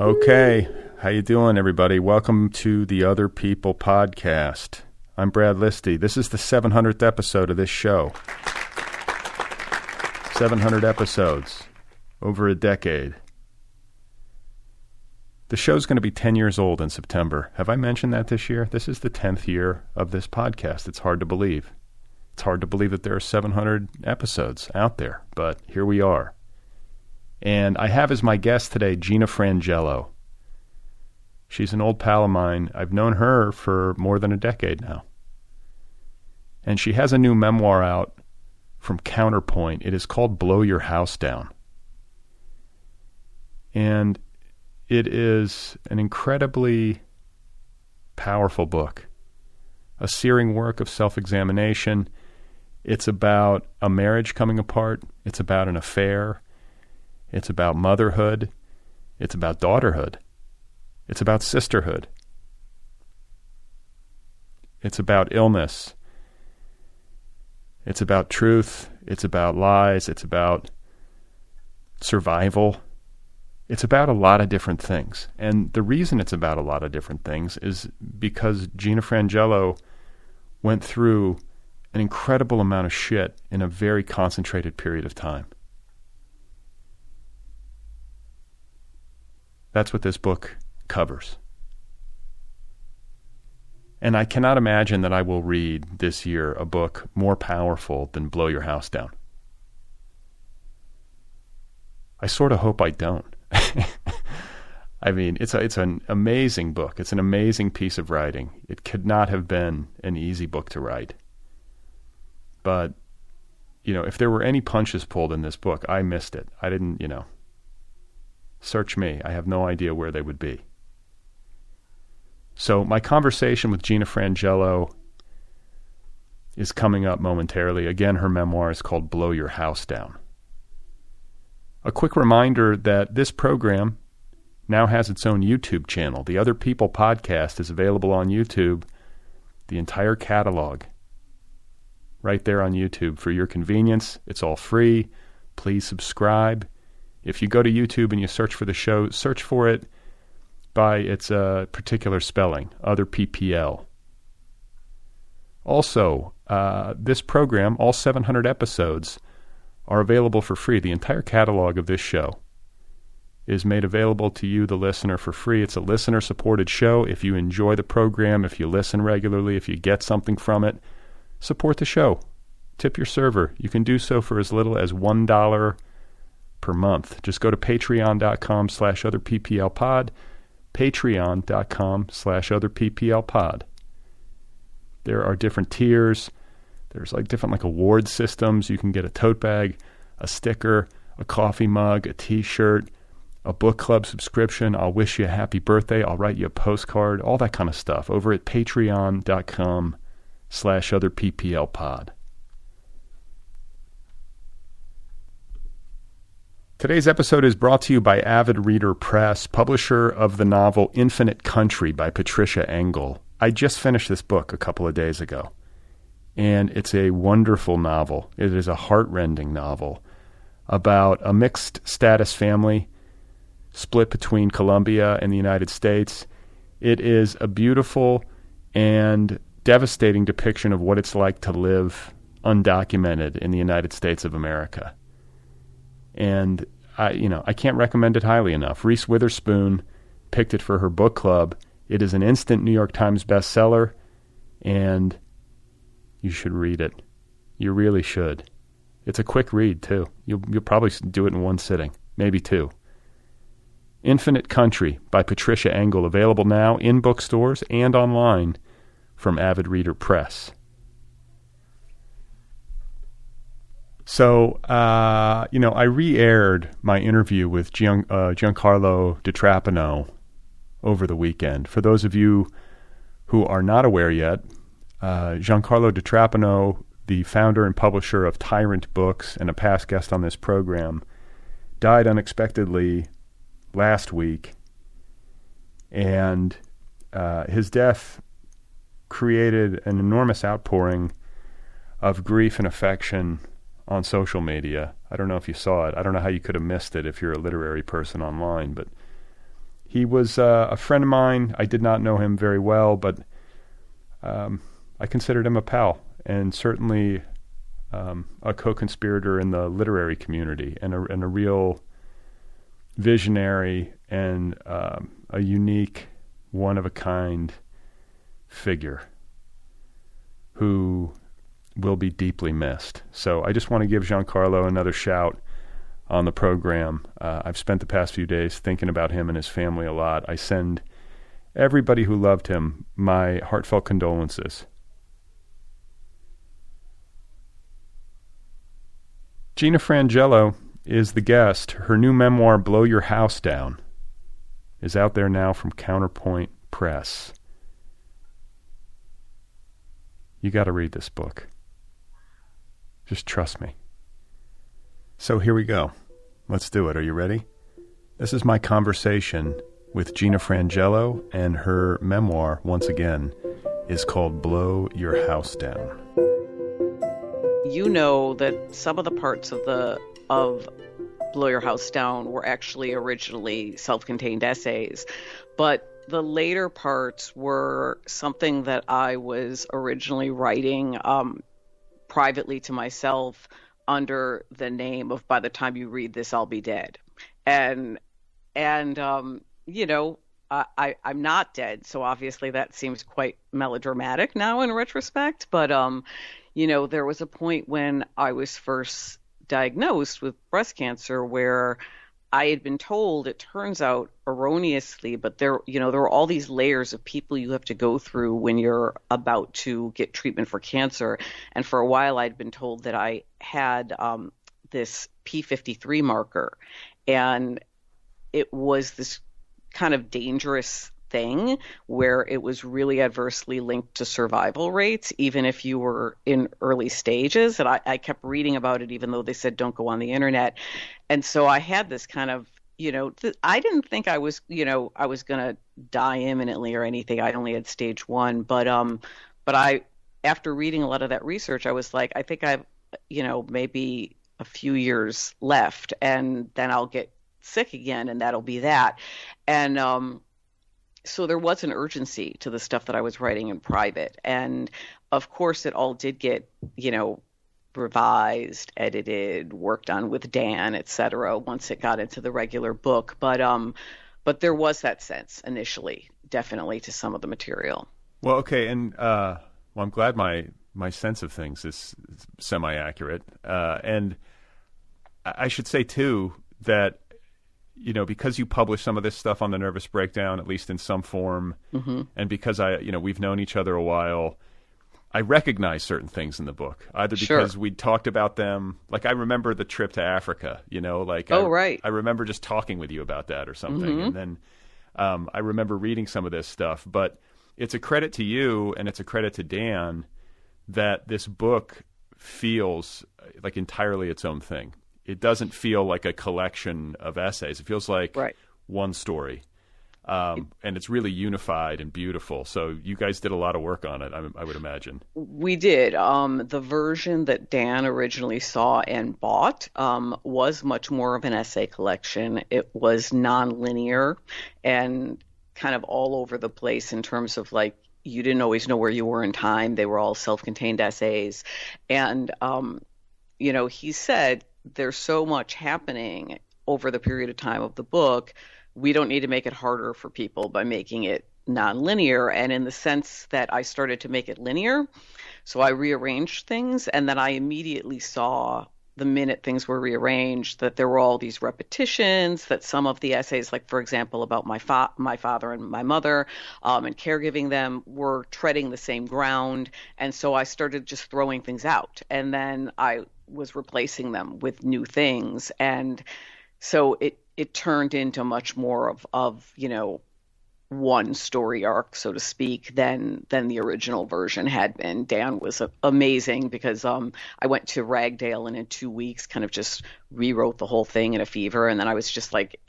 Okay, how you doing, everybody? Welcome to the Otherppl podcast. I'm Brad Listi. This is the 700th episode of this show. 700 episodes, over a decade. The show's going to be 10 years old in September. Have I mentioned that this year? This is the 10th year of this podcast. It's hard to believe. It's hard to believe that there are 700 episodes out there, but here we are. And I have as my guest today Gina Frangello. She's an old pal of mine. I've known her for more than a decade now. And she has a new memoir out from Counterpoint. It is called Blow Your House Down. And it is an incredibly powerful book, a searing work of self-examination. It's about a marriage coming apart. It's about an affair. It's about motherhood. It's about daughterhood. It's about sisterhood. It's about illness. It's about truth. It's about lies. It's about survival. It's about a lot of different things. And the reason it's about a lot of different things is because Gina Frangello went through an incredible amount of shit in a very concentrated period of time. That's what this book covers. And I cannot imagine that I will read this year a book more powerful than Blow Your House Down. I sort of hope I don't. I mean, it's an amazing book. It's an amazing piece of writing. It could not have been an easy book to write. But, if there were any punches pulled in this book, I missed it. I didn't, search me. I have no idea where they would be. So my conversation with Gina Frangello is coming up momentarily. Again, her memoir is called Blow Your House Down. A quick reminder that this program now has its own YouTube channel. The Otherppl podcast is available on YouTube, the entire catalog, right there on YouTube for your convenience. It's all free. Please subscribe. If you go to YouTube and you search for the show, search for it by its particular spelling, Otherppl. Also, this program, all 700 episodes, are available for free. The entire catalog of this show is made available to you, the listener, for free. It's a listener-supported show. If you enjoy the program, if you listen regularly, if you get something from it, support the show. Tip your server. You can do so for as little as $1 per month. Just go to patreon.com/otherpplpod, patreon.com/otherpplpod. There are different tiers. There's different award systems. You can get a tote bag, a sticker, a coffee mug, a t-shirt, a book club subscription. I'll wish you a happy birthday. I'll write you a postcard, all that kind of stuff over at patreon.com/otherpplpod. Today's episode is brought to you by Avid Reader Press, publisher of the novel Infinite Country by Patricia Engel. I just finished this book a couple of days ago, and it's a wonderful novel. It is a heartrending novel about a mixed status family split between Colombia and the United States. It is a beautiful and devastating depiction of what it's like to live undocumented in the United States of America. And I can't recommend it highly enough. Reese Witherspoon picked it for her book club. It is an instant New York Times bestseller, and you should read it. You really should. It's a quick read too. You'll probably do it in one sitting, maybe two. Infinite Country by Patricia Engel, available now in bookstores and online from Avid Reader Press. So, I re-aired my interview with Giancarlo Di Trapano over the weekend. For those of you who are not aware yet, Giancarlo Di Trapano, the founder and publisher of Tyrant Books and a past guest on this program, died unexpectedly last week. And his death created an enormous outpouring of grief and affection on social media. I don't know if you saw it. I don't know how you could have missed it if you're a literary person online, but He was a friend of mine. I did not know him very well, but I considered him a pal, and certainly a co-conspirator in the literary community, and a real visionary and a unique, one-of-a-kind figure who will be deeply missed. So I just want to give Giancarlo another shout on the program. I've spent the past few days thinking about him and his family a lot. I send everybody who loved him my heartfelt condolences. Gina Frangello is the guest. Her new memoir, Blow Your House Down, is out there now from Counterpoint Press. You got to read this book. Just trust me. So here we go. Let's do it. Are you ready? This is my conversation with Gina Frangello, and her memoir, once again, is called Blow Your House Down. You know that some of the parts of Blow Your House Down were actually originally self-contained essays, but the later parts were something that I was originally writing privately to myself under the name of By the Time You Read This, I'll Be Dead. And you know, I'm not dead, so obviously that seems quite melodramatic now in retrospect, but you know, there was a point when I was first diagnosed with breast cancer where I had been told, it turns out erroneously, but there were all these layers of people you have to go through when you're about to get treatment for cancer. And for a while, I'd been told that I had this P53 marker, and it was this kind of dangerous thing where it was really adversely linked to survival rates, even if you were in early stages. And I kept reading about it, even though they said don't go on the internet. And so I had this kind of, I didn't think I was going to die imminently or anything. I only had stage 1. But I, after reading a lot of that research, I was like, I think I've, maybe a few years left, and then I'll get sick again, and that'll be that. And so there was an urgency to the stuff that I was writing in private. And of course, it all did get, revised, edited, worked on with Dan, et cetera, once it got into the regular book. But there was that sense initially, definitely, to some of the material. Well, okay. And I'm glad my sense of things is semi-accurate. And I should say, too, that because you publish some of this stuff on the Nervous Breakdown, at least in some form, mm-hmm. and because we've known each other a while, I recognize certain things in the book, either because we'd talked about them. Like I remember the trip to Africa, right. I remember just talking with you about that or something. Mm-hmm. And then I remember reading some of this stuff, but it's a credit to you and it's a credit to Dan that this book feels like entirely its own thing. It doesn't feel like a collection of essays. It feels like one story. And it's really unified and beautiful. So you guys did a lot of work on it, I would imagine. We did. The version that Dan originally saw and bought was much more of an essay collection. It was nonlinear and kind of all over the place in terms of like, you didn't always know where you were in time. They were all self-contained essays. And, he said, there's so much happening over the period of time of the book. We don't need to make it harder for people by making it nonlinear. And in the sense that I started to make it linear, so I rearranged things, and then I immediately saw the minute things were rearranged that there were all these repetitions, that some of the essays, like for example about my father and my mother and caregiving them, were treading the same ground. And so I started just throwing things out, and then I was replacing them with new things. And so it turned into much more of one story arc, so to speak, than the original version had been. Dan was amazing because I went to Ragdale and in 2 weeks kind of just rewrote the whole thing in a fever. And then I was just like,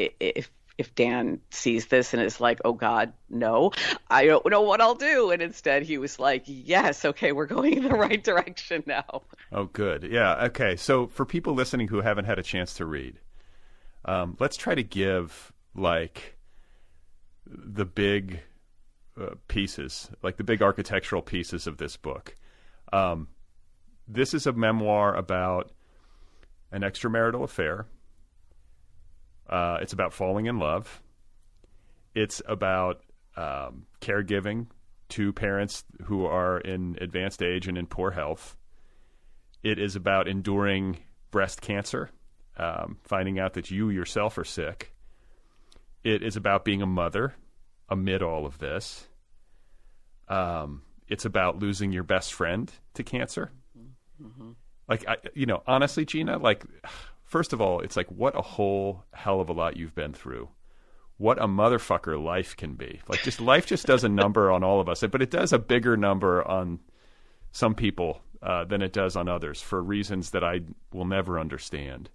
if Dan sees this and is like, oh God, no, I don't know what I'll do. And instead he was like, yes, okay, we're going in the right direction now. Oh, good. Yeah. Okay. So for people listening who haven't had a chance to read, let's try to give like the big pieces, like the big architectural pieces of this book. This is a memoir about an extramarital affair. It's about falling in love. It's about caregiving to parents who are in advanced age and in poor health. It is about enduring breast cancer, finding out that you yourself are sick. It is about being a mother amid all of this. It's about losing your best friend to cancer. Mm-hmm. Like, honestly, Gina, like, first of all, it's like, what a whole hell of a lot you've been through. What a motherfucker life can be. Like, just life just does a number on all of us, but it does a bigger number on some people than it does on others for reasons that I will never understand.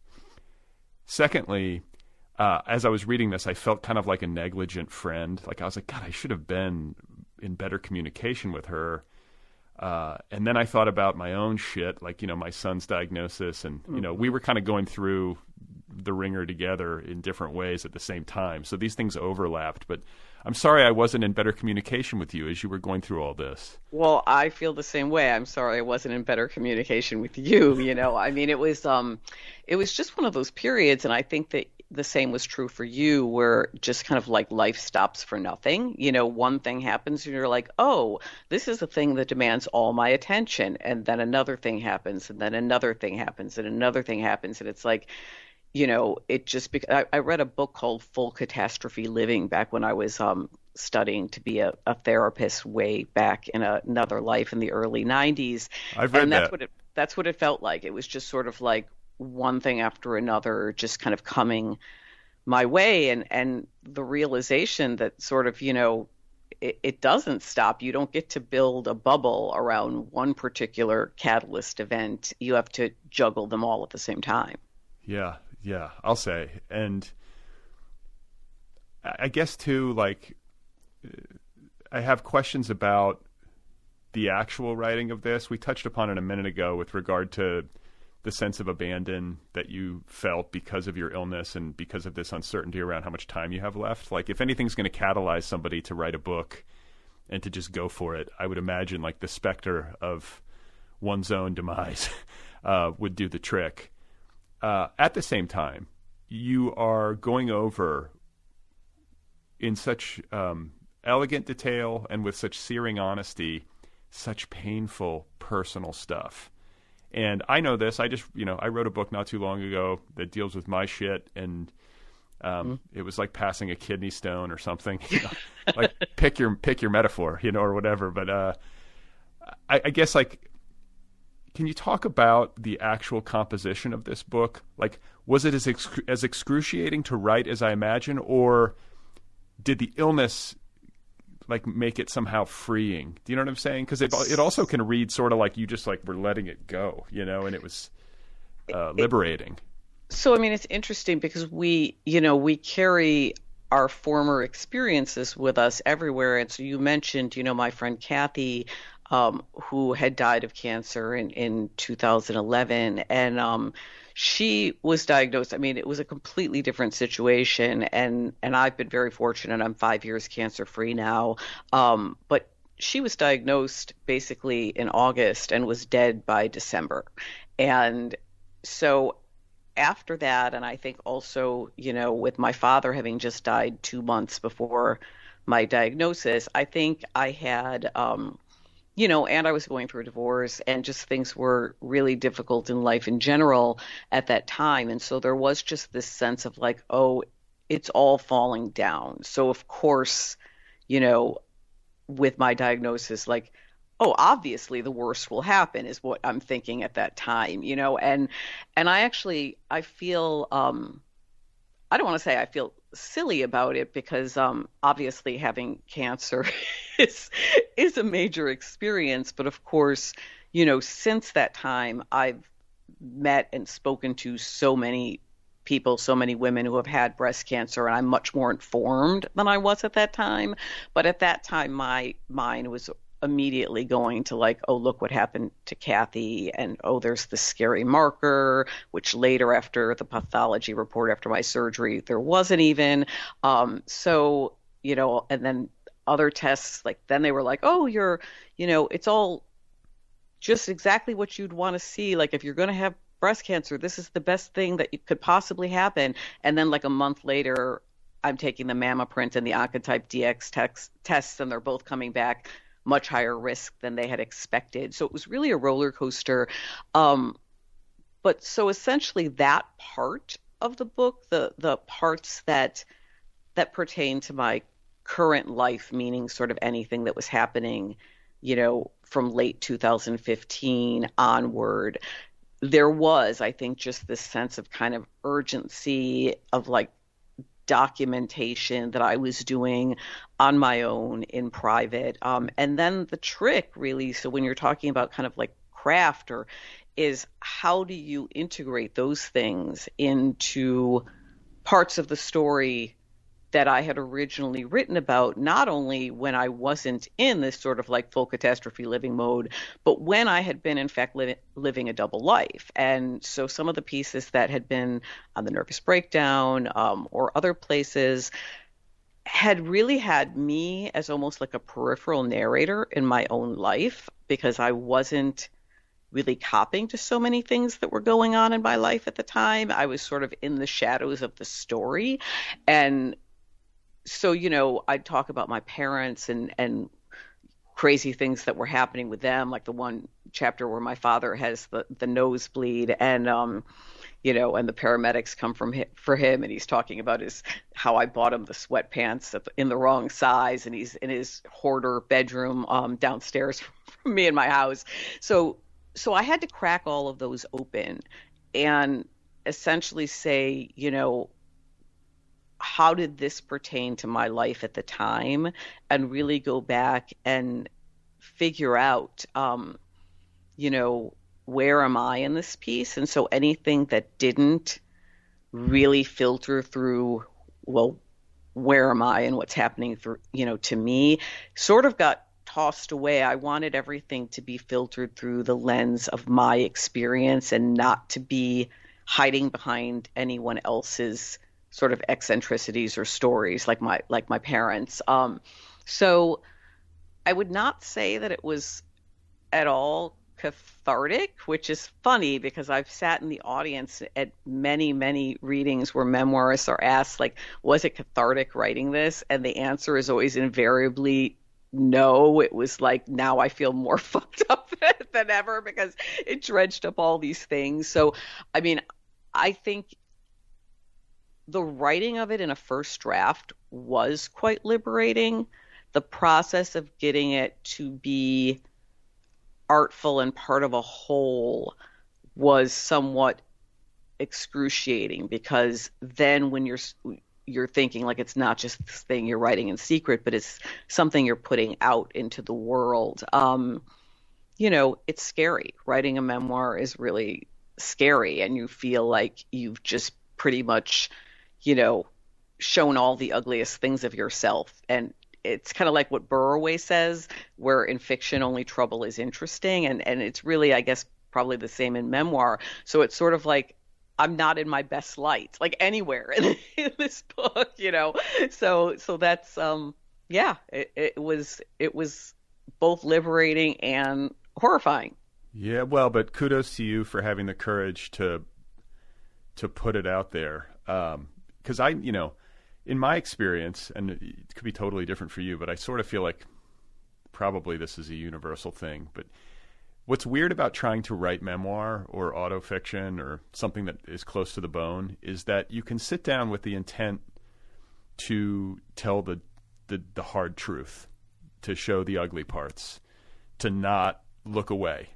Secondly, as I was reading this, I felt kind of like a negligent friend. Like, I was like, God, I should have been in better communication with her. And then I thought about my own shit, like, my son's diagnosis. And, we were kind of going through the ringer together in different ways at the same time. So these things overlapped. But I'm sorry I wasn't in better communication with you as you were going through all this. Well, I feel the same way. I'm sorry I wasn't in better communication with you. I mean, it was just one of those periods. And I think that the same was true for you, where just kind of like life stops for nothing. One thing happens and you're like, oh, this is a thing that demands all my attention. And then another thing happens, and then another thing happens, and another thing happens. And it's like, it just, I read a book called Full Catastrophe Living back when I was studying to be a therapist way back in another life in the early 90s. I've read That's what it felt like. It was just sort of like one thing after another just kind of coming my way, and the realization that sort of, it doesn't stop. You don't get to build a bubble around one particular catalyst event. You have to juggle them all at the same time. Yeah, I'll say. And I guess too, like, I have questions about the actual writing of this. We touched upon it a minute ago with regard to the sense of abandon that you felt because of your illness and because of this uncertainty around how much time you have left. Like, if anything's going to catalyze somebody to write a book and to just go for it, I would imagine like the specter of one's own demise would do the trick. At the same time, you are going over in such elegant detail and with such searing honesty, such painful personal stuff. And I know this. I just, I wrote a book not too long ago that deals with my shit, and it was like passing a kidney stone or something. Like pick your metaphor, or whatever. But I guess, like, can you talk about the actual composition of this book? Like, was it as excruciating to write as I imagine, or did the illness like make it somehow freeing? Do you know what I'm saying? Because it also can read sort of like you just like were letting it go, and it was liberating. So I mean, it's interesting because we carry our former experiences with us everywhere. And so you mentioned, my friend Kathy, who had died of cancer in 2011. And she was diagnosed. I mean, it was a completely different situation. And I've been very fortunate. I'm 5 years cancer free now. But she was diagnosed basically in August and was dead by December. And so after that, and I think also, with my father having just died 2 months before my diagnosis, I think I had, and I was going through a divorce, and just things were really difficult in life in general at that time. And so there was just this sense of like, oh, it's all falling down. So of course, with my diagnosis, like, oh, obviously the worst will happen is what I'm thinking at that time, and I feel, I don't want to say I feel silly about it because obviously having cancer is a major experience. But of course, since that time, I've met and spoken to so many people, so many women who have had breast cancer, and I'm much more informed than I was at that time. But at that time, my mind was immediately going to like, oh, look what happened to Kathy, and oh, there's this scary marker, which later after the pathology report after my surgery, there wasn't even. So and then other tests, like then they were like, oh, it's all just exactly what you'd want to see. Like if you're going to have breast cancer, this is the best thing that could possibly happen. And then like a month later, I'm taking the MammaPrint and the Oncotype DX tests, and they're both coming back much higher risk than they had expected. So it was really a roller coaster. But so essentially that part of the book, the parts that pertain to my current life, meaning sort of anything that was happening, from late 2015 onward, there was, I think, just this sense of kind of urgency of like documentation that I was doing on my own in private. And then the trick really, so when you're talking about kind of like craft is how do you integrate those things into parts of the story that I had originally written about, not only when I wasn't in this sort of like full catastrophe living mode, but when I had been in fact living a double life. And so some of the pieces that had been on the nervous breakdown or other places had really had me as almost like a peripheral narrator in my own life, because I wasn't really copping to so many things that were going on in my life at the time. I was sort of in the shadows of the story. And so, I'd talk about my parents and crazy things that were happening with them, like the one chapter where my father has the nosebleed, and and the paramedics come for him, and he's talking about how I bought him the sweatpants in the wrong size, and he's in his hoarder bedroom downstairs from me in my house. So I had to crack all of those open and essentially say, how did this pertain to my life at the time, and really go back and figure out, where am I in this piece? And so anything that didn't really filter through, well, where am I and what's happening through, to me, sort of got tossed away. I wanted everything to be filtered through the lens of my experience and not to be hiding behind anyone else's sort of eccentricities or stories like my parents. So I would not say that it was at all cathartic, which is funny because I've sat in the audience at many, many readings where memoirists are asked, like, was it cathartic writing this? And the answer is always invariably no. It was like, now I feel more fucked up than ever because it dredged up all these things. So, I mean, I think the writing of it in a first draft was quite liberating. The process of getting it to be artful and part of a whole was somewhat excruciating, because then when you're thinking like it's not just this thing you're writing in secret, but it's something you're putting out into the world. It's scary. Writing a memoir is really scary, and you feel like you've just pretty much shown all the ugliest things of yourself. And it's kind of like what Burroway says, where in fiction only trouble is interesting. And it's really, I guess, probably the same in memoir. So it's sort of like, I'm not in my best light, like anywhere in this book, So that's, it was both liberating and horrifying. Yeah, well, but kudos to you for having the courage to put it out there. Because in my experience, and it could be totally different for you, but I sort of feel like probably this is a universal thing. But what's weird about trying to write memoir or autofiction or something that is close to the bone is that you can sit down with the intent to tell the hard truth, to show the ugly parts, to not look away,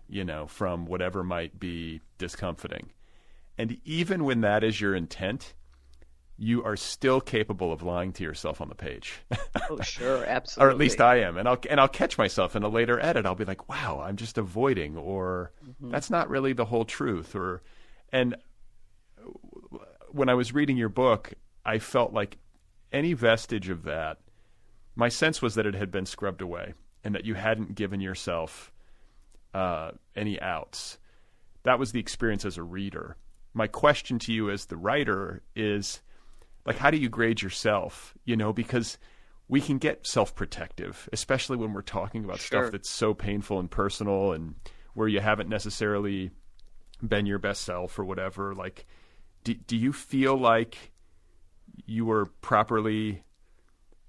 from whatever might be discomforting. And even when that is your intent, you are still capable of lying to yourself on the page. Oh, sure, absolutely. Or at least I am. And I'll catch myself in a later edit. I'll be like, wow, I'm just avoiding, or that's not really the whole truth. And when I was reading your book, I felt like any vestige of that, my sense was that it had been scrubbed away and that you hadn't given yourself any outs. That was the experience as a reader. My question to you as the writer is, like, how do you grade yourself? Because we can get self-protective, especially when we're talking about Sure. stuff that's so painful and personal and where you haven't necessarily been your best self or whatever. Like, do you feel like you were properly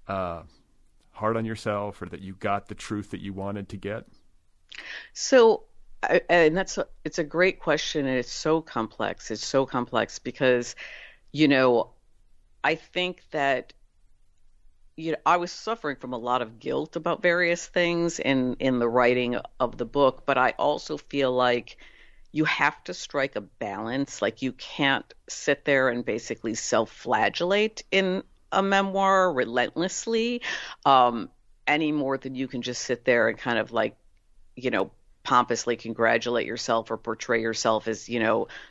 hard on yourself, or that you got the truth that you wanted to get? So, it's a great question, and it's so complex. It's so complex because, you know, I think that, I was suffering from a lot of guilt about various things in the writing of the book, but I also feel like you have to strike a balance. Like, you can't sit there and basically self-flagellate in a memoir relentlessly, any more than you can just sit there and kind of like, pompously congratulate yourself or portray yourself as,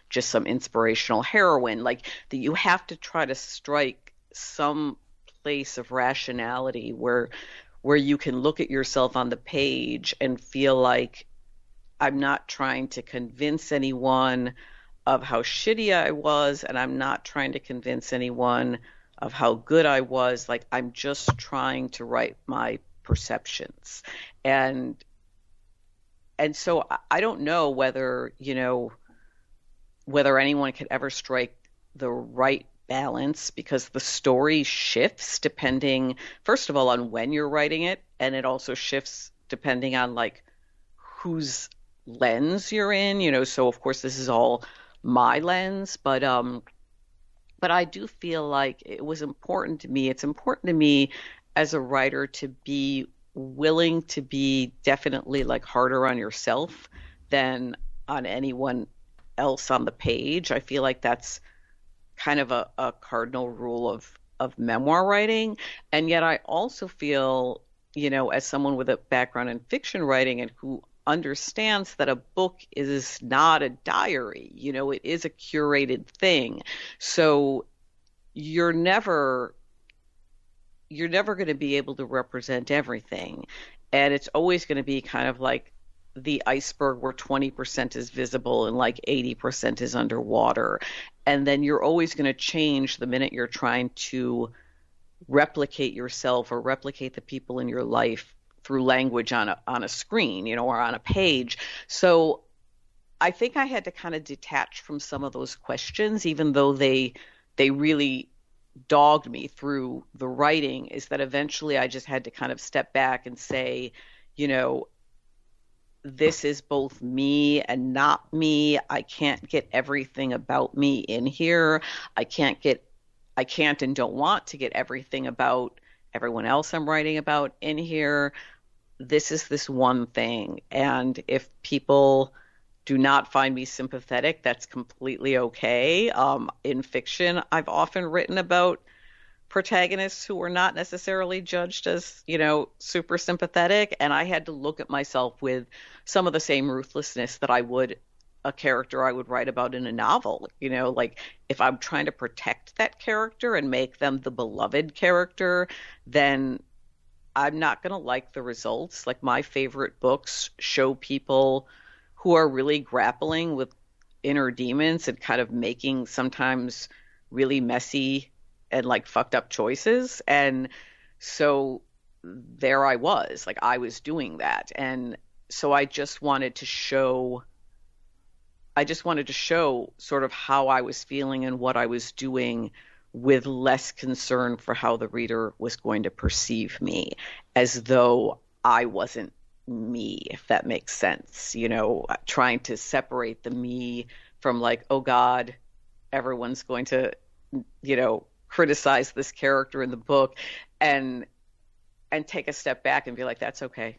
just some inspirational heroine. Like, that you have to try to strike some place of rationality where you can look at yourself on the page and feel like, I'm not trying to convince anyone of how shitty I was, and I'm not trying to convince anyone of how good I was. Like, I'm just trying to write my perceptions. And so I don't know whether anyone could ever strike the right balance, because the story shifts depending, first of all, on when you're writing it, and it also shifts depending on like whose lens you're in. So of course this is all my lens, but I do feel like it was important to me. It's important to me as a writer to be willing to be definitely like harder on yourself than on anyone else on the page. I feel like that's kind of a cardinal rule of memoir writing. And yet I also feel, as someone with a background in fiction writing and who understands that a book is not a diary, it is a curated thing. So you're never going to be able to represent everything. And it's always going to be kind of like the iceberg where 20% is visible and like 80% is underwater. And then you're always going to change the minute you're trying to replicate yourself or replicate the people in your life through language on a screen, or on a page. So I think I had to kind of detach from some of those questions, even though they really dogged me through the writing. Is that eventually I just had to kind of step back and say, this is both me and not me. I can't get everything about me in here. I can't and don't want to get everything about everyone else I'm writing about in here. This is this one thing. And if people do not find me sympathetic, that's completely okay. In fiction, I've often written about protagonists who were not necessarily judged as, super sympathetic. And I had to look at myself with some of the same ruthlessness that I would a character I would write about in a novel. Like, if I'm trying to protect that character and make them the beloved character, then I'm not going to like the results. Like, my favorite books show people who are really grappling with inner demons and kind of making sometimes really messy and like fucked up choices. And so there I was, like, I was doing that. And so I just wanted to show sort of how I was feeling and what I was doing, with less concern for how the reader was going to perceive me, as though I wasn't me, if that makes sense. Trying to separate the me from like, oh God, everyone's going to, criticize this character in the book, and take a step back and be like, that's okay.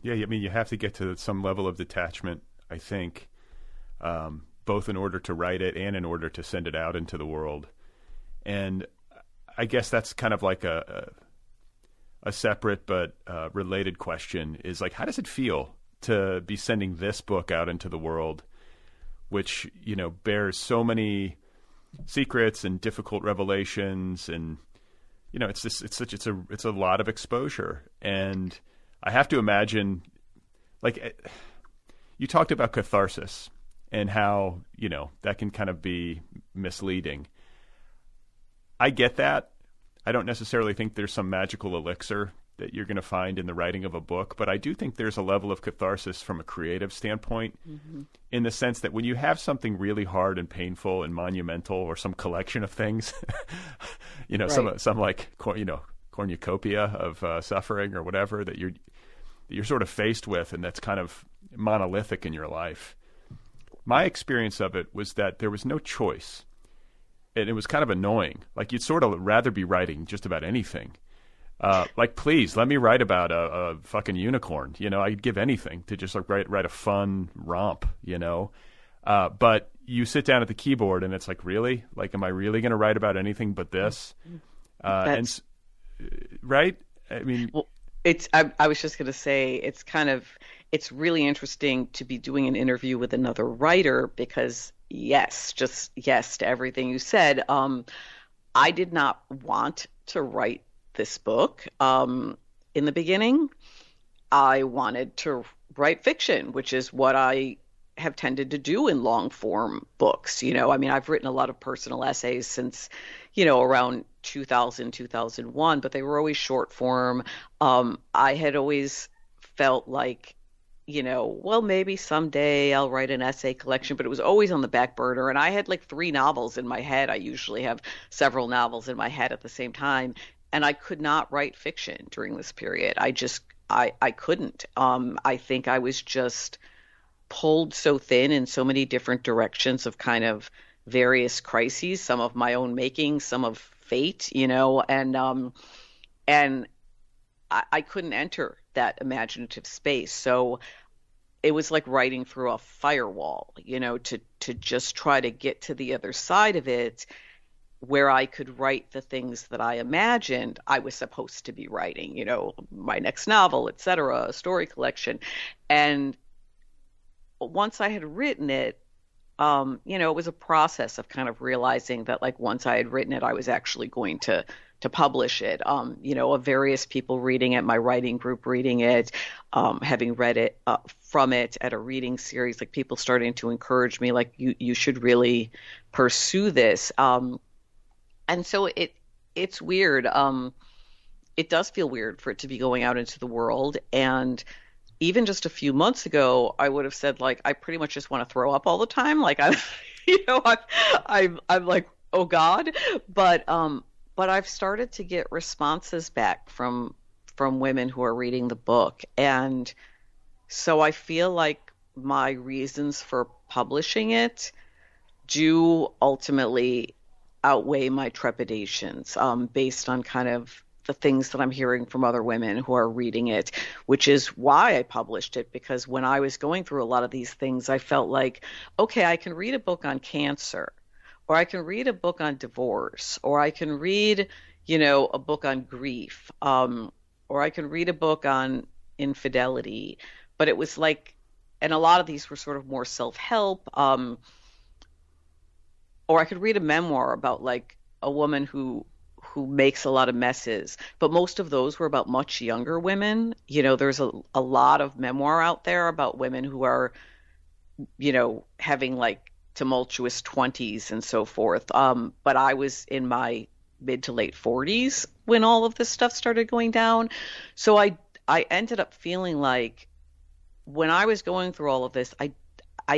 Yeah, I mean, you have to get to some level of detachment, I think, both in order to write it and in order to send it out into the world. And I guess that's kind of like a separate but related question is like, how does it feel to be sending this book out into the world, which, bears so many secrets and difficult revelations, and it's a lot of exposure. And I have to imagine, like, you talked about catharsis and how, that can kind of be misleading. I get that. I don't necessarily think there's some magical elixir that you're going to find in the writing of a book, but I do think there's a level of catharsis from a creative standpoint, in the sense that when you have something really hard and painful and monumental, or some collection of things, right. some like, cornucopia of suffering or whatever that you're sort of faced with, and that's kind of monolithic in your life. My experience of it was that there was no choice, and it was kind of annoying. Like, you'd sort of rather be writing just about anything. Like, please let me write about a fucking unicorn. I'd give anything to just like write a fun romp. But you sit down at the keyboard and it's like, really? Like, am I really going to write about anything but this? Right? I mean, well, I was just going to say, it's really interesting to be doing an interview with another writer, because yes to everything you said. I did not want to write this book. In the beginning, I wanted to write fiction, which is what I have tended to do in long form books. I've written a lot of personal essays since, around 2000, 2001, but they were always short form. I had always felt like, well, maybe someday I'll write an essay collection, but it was always on the back burner. And I had like 3 novels in my head. I usually have several novels in my head at the same time. And I could not write fiction during this period. I couldn't. I think I was just pulled so thin in so many different directions of kind of various crises, some of my own making, some of fate, and I couldn't enter that imaginative space. So it was like writing through a firewall, to just try to get to the other side of it, where I could write the things that I imagined I was supposed to be writing, my next novel, etc., a story collection. And once I had written it, it was a process of kind of realizing that, like, once I had written it, I was actually going to publish it. Of various people reading it, my writing group reading it, having read it from it at a reading series, like people starting to encourage me, like, you should really pursue this. And so it's weird. It does feel weird for it to be going out into the world. And even just a few months ago, I would have said, like, I pretty much just want to throw up all the time. Like, I'm like, oh God. But I've started to get responses back from women who are reading the book. And so I feel like my reasons for publishing it do ultimately outweigh my trepidations, based on kind of the things that I'm hearing from other women who are reading it, which is why I published it. Because when I was going through a lot of these things, I felt like, okay, I can read a book on cancer, or I can read a book on divorce, or I can read, a book on grief, or I can read a book on infidelity. But it was like, and a lot of these were sort of more self-help, or I could read a memoir about, like, a woman who makes a lot of messes. But most of those were about much younger women. There's a lot of memoir out there about women who are, having like tumultuous 20s and so forth. But I was in my mid to late 40s when all of this stuff started going down. So I ended up feeling like when I was going through all of this, I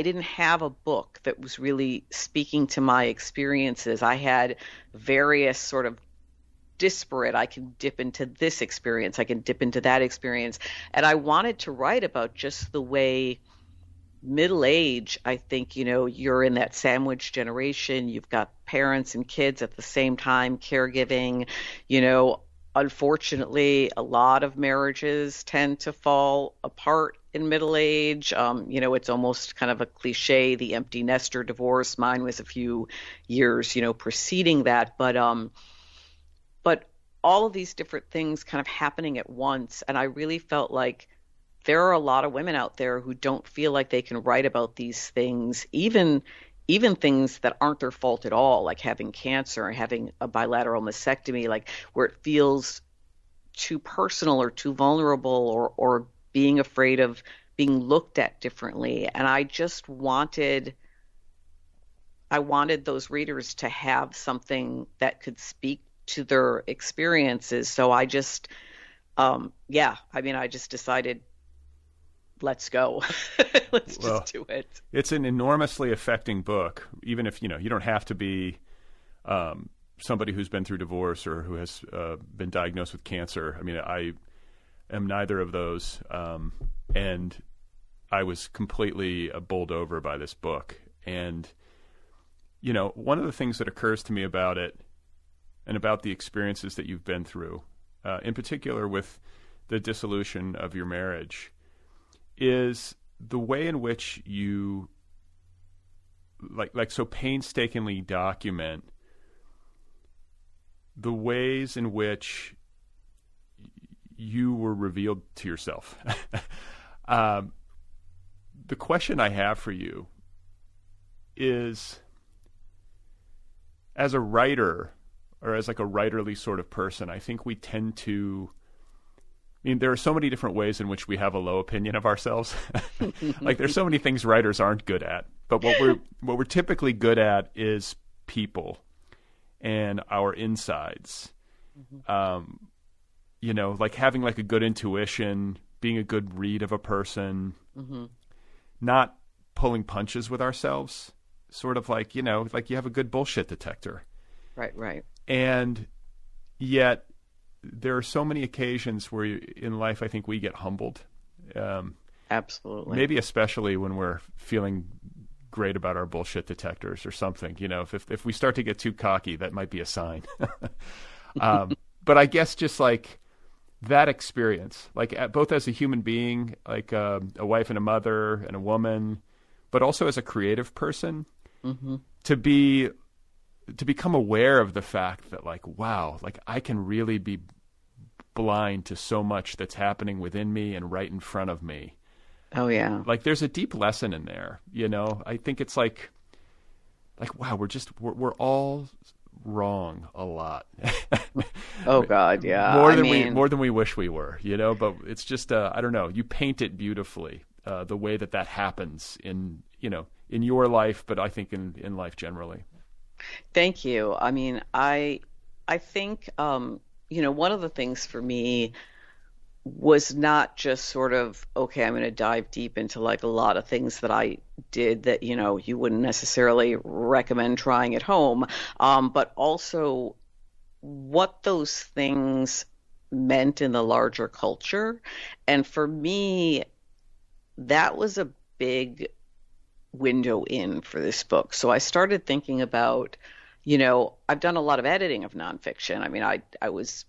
didn't have a book that was really speaking to my experiences. I had various sort of disparate, I can dip into this experience, I can dip into that experience. And I wanted to write about just the way middle age, I think, you're in that sandwich generation. You've got parents and kids at the same time, caregiving, unfortunately, a lot of marriages tend to fall apart in middle age. It's almost kind of a cliche, the empty nester divorce. Mine was a few years, preceding that. But all of these different things kind of happening at once. And I really felt like there are a lot of women out there who don't feel like they can write about these things, even things that aren't their fault at all, like having cancer and having a bilateral mastectomy, like where it feels too personal or too vulnerable, or being afraid of being looked at differently. And I just wanted those readers to have something that could speak to their experiences. So I just, I just decided, let's go. Let's just do it. It's an enormously affecting book, even if, you don't have to be somebody who's been through divorce or who has been diagnosed with cancer. I mean, I am neither of those. And I was completely bowled over by this book. And, one of the things that occurs to me about it and about the experiences that you've been through, in particular with the dissolution of your marriage, is the way in which you like so painstakingly document the ways in which you were revealed to yourself. The question I have for you is, as a writer, or as like a writerly sort of person, I think we tend to, there are so many different ways in which we have a low opinion of ourselves. Like there's so many things writers aren't good at, but what we're typically good at is people and our insides. Like having like a good intuition, being a good read of a person, not pulling punches with ourselves, sort of like, like you have a good bullshit detector. Right. And yet there are so many occasions where in life, I think we get humbled. Absolutely. Maybe especially when we're feeling great about our bullshit detectors or something. If we start to get too cocky, that might be a sign. But I guess just like that experience, like both as a human being, like a wife and a mother and a woman, but also as a creative person, to become aware of the fact that like, wow, like I can really be blind to so much that's happening within me and right in front of me. Oh yeah. Like there's a deep lesson in there, I think it's like, wow, we're all wrong a lot. Oh God. Yeah. More than we wish we were, but it's just, I don't know. You paint it beautifully, the way that happens in your life, but I think in life generally. Thank you. I mean, I think, one of the things for me was not just sort of, okay, I'm going to dive deep into like a lot of things that I did that, you wouldn't necessarily recommend trying at home, but also what those things meant in the larger culture. And for me, that was a big window in for this book. So I started thinking about, I've done a lot of editing of nonfiction. I mean, I was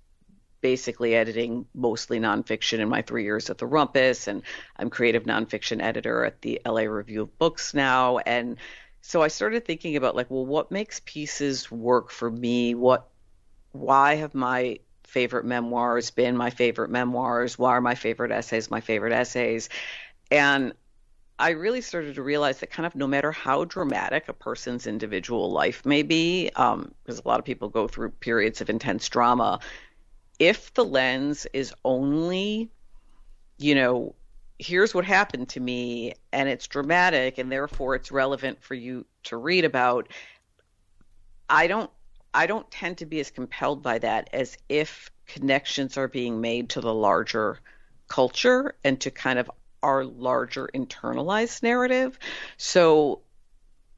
basically editing mostly nonfiction in my 3 years at the Rumpus, and I'm creative nonfiction editor at the LA Review of Books now. And so I started thinking about like, well, what makes pieces work for me? Why have my favorite memoirs been my favorite memoirs? Why are my favorite essays my favorite essays? And I really started to realize that kind of no matter how dramatic a person's individual life may be, because a lot of people go through periods of intense drama, if the lens is only, here's what happened to me and it's dramatic and therefore it's relevant for you to read about, I don't tend to be as compelled by that as if connections are being made to the larger culture and to kind of our larger internalized narrative. So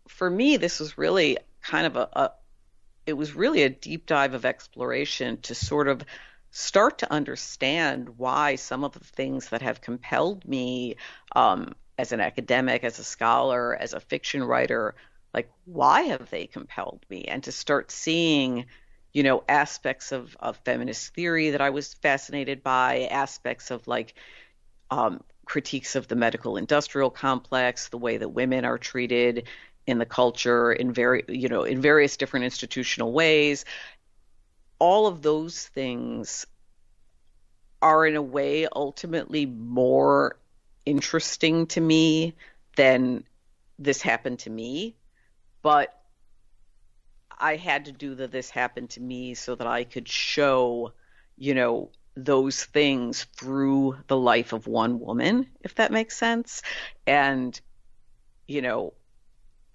for me, this was really kind of it was really a deep dive of exploration to sort of start to understand why some of the things that have compelled me as an academic, as a scholar, as a fiction writer, like why have they compelled me? And to start seeing, aspects of feminist theory that I was fascinated by, aspects of like critiques of the medical industrial complex, the way that women are treated in the culture in various different institutional ways. All of those things are in a way ultimately more interesting to me than this happened to me. But I had to do this happened to me so that I could show, those things through the life of one woman, if that makes sense. And,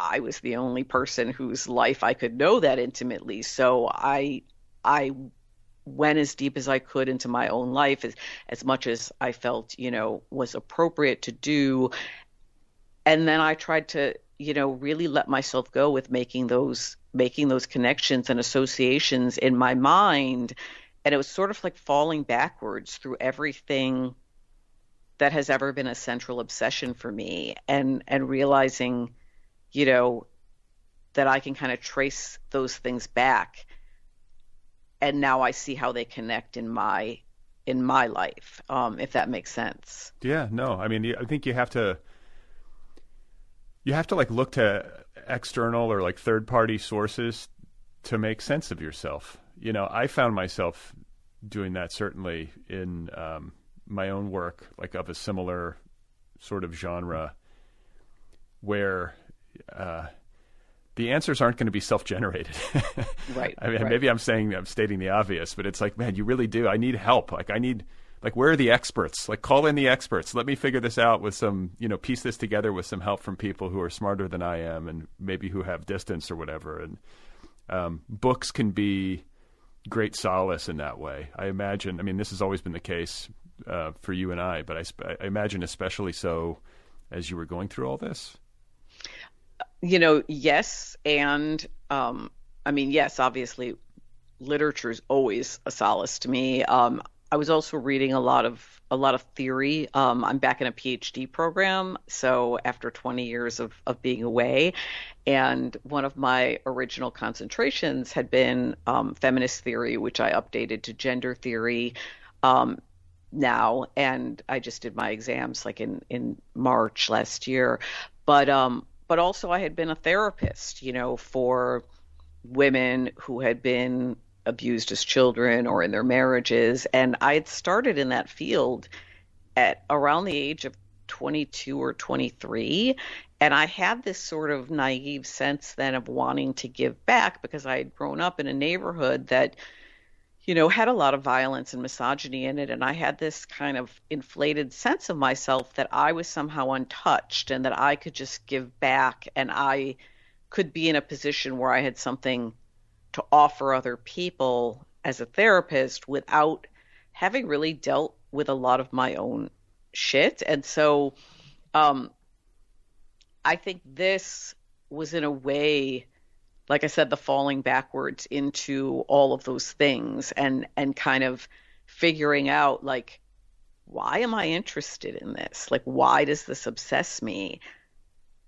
I was the only person whose life I could know that intimately. So I I went as deep as I could into my own life, as much as I felt, was appropriate to do. And then I tried to, really let myself go with making those connections and associations in my mind. And it was sort of like falling backwards through everything that has ever been a central obsession for me, and realizing, that I can kind of trace those things back. And now I see how they connect in my life, if that makes sense. Yeah, no, I mean, I think you have to like look to external or like third party sources to make sense of yourself. I found myself doing that certainly in my own work, like of a similar sort of genre, where the answers aren't going to be self-generated. Right. I mean, right. maybe I'm stating the obvious, but it's like, man, you really do. I need help. Where are the experts? Like, call in the experts. Let me figure this out with some, piece this together with some help from people who are smarter than I am and maybe who have distance or whatever. And books can be great solace in that way. I imagine, I mean, this has always been the case for you and I, but I imagine especially so as you were going through all this. Yes. And, yes, obviously literature is always a solace to me. I was also reading a lot of theory. I'm back in a PhD program, so after 20 years of being away, and one of my original concentrations had been feminist theory, which I updated to gender theory now, and I just did my exams like in March last year. But also I had been a therapist, for women who had been abused as children or in their marriages. And I had started in that field at around the age of 22 or 23. And I had this sort of naive sense then of wanting to give back, because I had grown up in a neighborhood that, had a lot of violence and misogyny in it. And I had this kind of inflated sense of myself that I was somehow untouched and that I could just give back, and I could be in a position where I had something to offer other people as a therapist without having really dealt with a lot of my own shit. And so I think this was, in a way, like I said, the falling backwards into all of those things, and kind of figuring out, like, why am I interested in this? Like, why does this obsess me?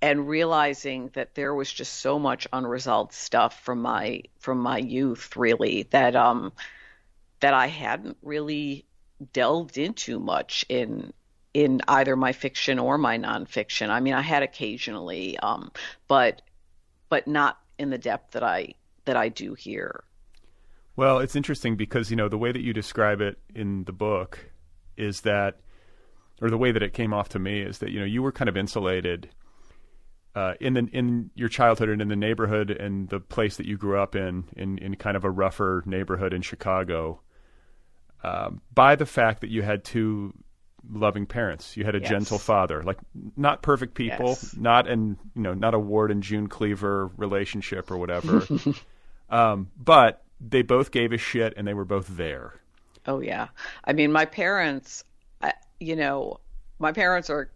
And realizing that there was just so much unresolved stuff from my youth, really, that I hadn't really delved into much in either my fiction or my nonfiction. I mean, I had occasionally, but not in the depth that I do here. Well, it's interesting because, the way that you describe it in the book is that, or the way that it came off to me is that, you were kind of insulated in your childhood and in the neighborhood and the place that you grew up in kind of a rougher neighborhood in Chicago, by the fact that you had two loving parents. You had a Yes. gentle father, like not perfect people, Yes. not a Ward and June Cleaver relationship or whatever. But they both gave a shit and they were both there. Oh yeah. I mean, my parents,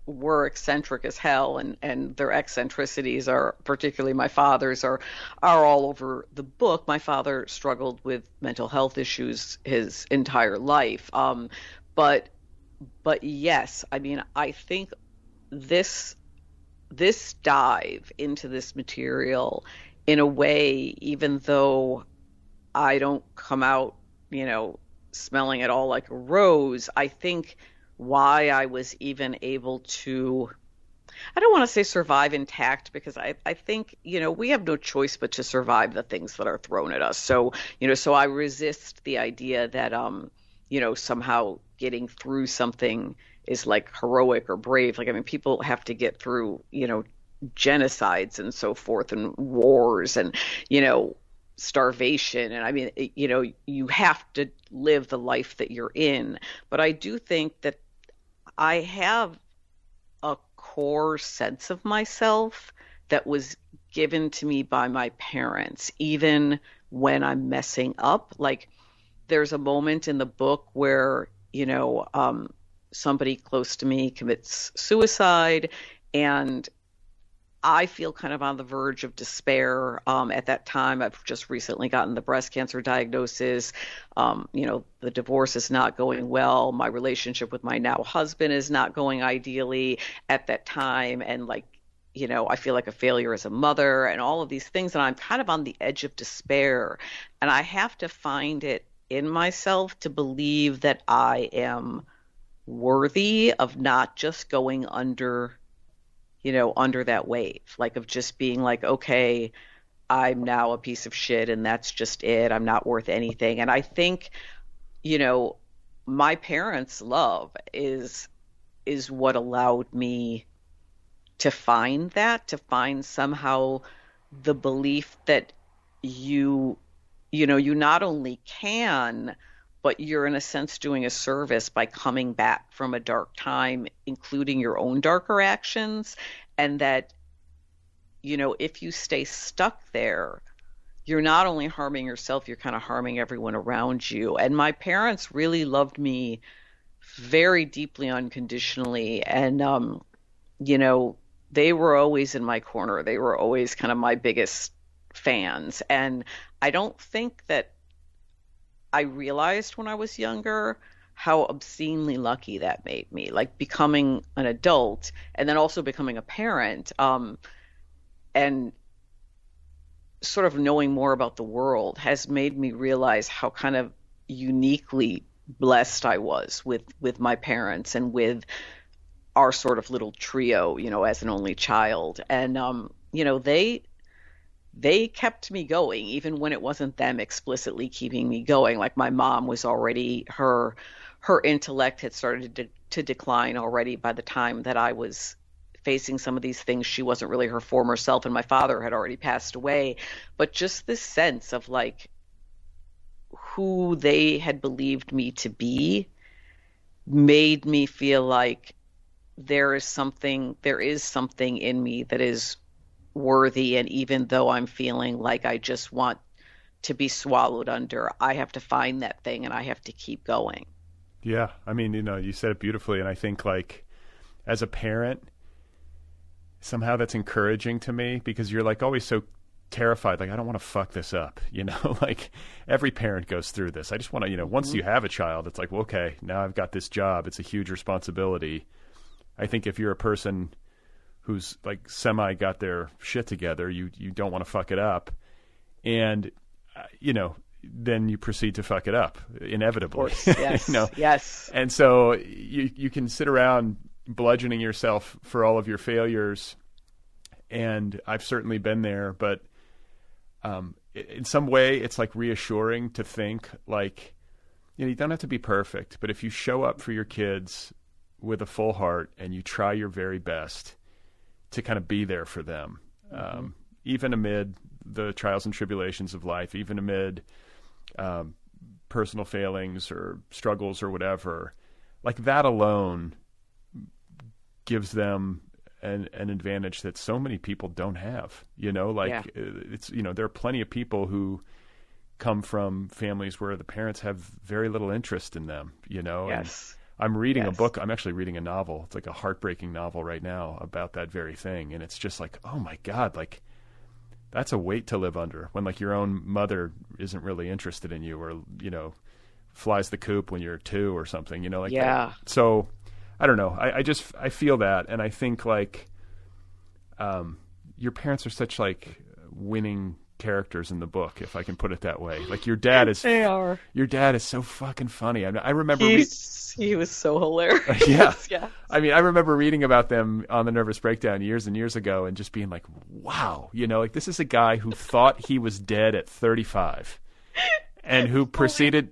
were eccentric as hell, and their eccentricities are, particularly my father's, are all over the book. My father struggled with mental health issues his entire life. But yes, I mean, I think this dive into this material, in a way, even though I don't come out, smelling at all like a rose, I think why I was even able to, I don't want to say survive intact, because I think, we have no choice but to survive the things that are thrown at us. So, so I resist the idea that, somehow getting through something is like heroic or brave. Like, I mean, people have to get through, genocides and so forth, and wars, and, starvation. And I mean, you have to live the life that you're in. But I do think that I have a core sense of myself that was given to me by my parents, even when I'm messing up. Like, there's a moment in the book where, somebody close to me commits suicide, and I feel kind of on the verge of despair. At that time, I've just recently gotten the breast cancer diagnosis. The divorce is not going well. My relationship with my now husband is not going ideally at that time. And I feel like a failure as a mother and all of these things. And I'm kind of on the edge of despair. And I have to find it in myself to believe that I am worthy of not just going under that wave, of just being like, okay, I'm now a piece of shit and that's just it. I'm not worth anything. And I think, my parents' love is what allowed me to find somehow the belief that you not only can, but you're in a sense doing a service by coming back from a dark time, including your own darker actions. And that, if you stay stuck there, you're not only harming yourself, you're kind of harming everyone around you. And my parents really loved me very deeply, unconditionally. And, they were always in my corner. They were always kind of my biggest fans. And I don't think that I realized when I was younger how obscenely lucky that made me, becoming an adult and then also becoming a parent, and sort of knowing more about the world has made me realize how kind of uniquely blessed I was with my parents and with our sort of little trio, as an only child. And, they kept me going even when it wasn't them explicitly keeping me going. Like, my mom was already, her intellect had started to decline already by the time that I was facing some of these things. She wasn't really her former self, and my father had already passed away. But just this sense of who they had believed me to be made me feel like there is something in me that is worthy. And even though I'm feeling like I just want to be swallowed under, I have to find that thing and I have to keep going. Yeah. I mean, you said it beautifully. And I think as a parent, somehow that's encouraging to me, because you're always so terrified. I don't want to fuck this up. Every parent goes through this. I just want to, once you have a child, it's well, okay, now I've got this job. It's a huge responsibility. I think if you're a person who's semi got their shit together, you don't want to fuck it up. And, then you proceed to fuck it up inevitably. Of course, yes. Yes. And so you can sit around bludgeoning yourself for all of your failures. And I've certainly been there, but in some way it's reassuring to think you don't have to be perfect, but if you show up for your kids with a full heart and you try your very best to kind of be there for them, even amid the trials and tribulations of life, even amid personal failings or struggles or whatever, that alone gives them an advantage that so many people don't have. It's there are plenty of people who come from families where the parents have very little interest in them. Yes. And I'm reading a book. I'm actually reading a novel. It's a heartbreaking novel right now about that very thing. And it's just oh my God, that's a weight to live under when your own mother isn't really interested in you, or, flies the coop when you're 2 or something, yeah. That. So I don't know. I feel that. And I think your parents are such winning characters in the book, if I can put it that way. Your dad is, they are. Your dad is so fucking funny. I remember he was so hilarious. Yeah. Yeah. I mean, I remember reading about them on The Nervous Breakdown years and years ago and just being wow, this is a guy who thought he was dead at 35 and who proceeded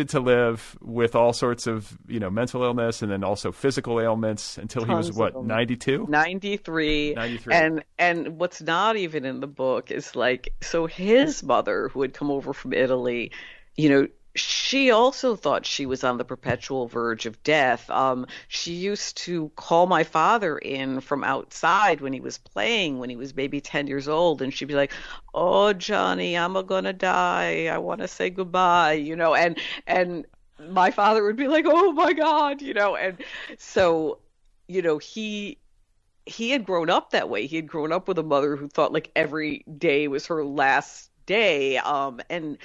to live with all sorts of, mental illness and then also physical ailments until he was 92? 93. And what's not even in the book is so his mother, who had come over from Italy, she also thought she was on the perpetual verge of death. She used to call my father in from outside when he was playing, when he was maybe 10 years old, and she'd be like, "Oh, Johnny, I'm gonna die. I want to say goodbye," and my father would be like, "Oh my God," and so, he had grown up that way. He had grown up with a mother who thought like every day was her last day. And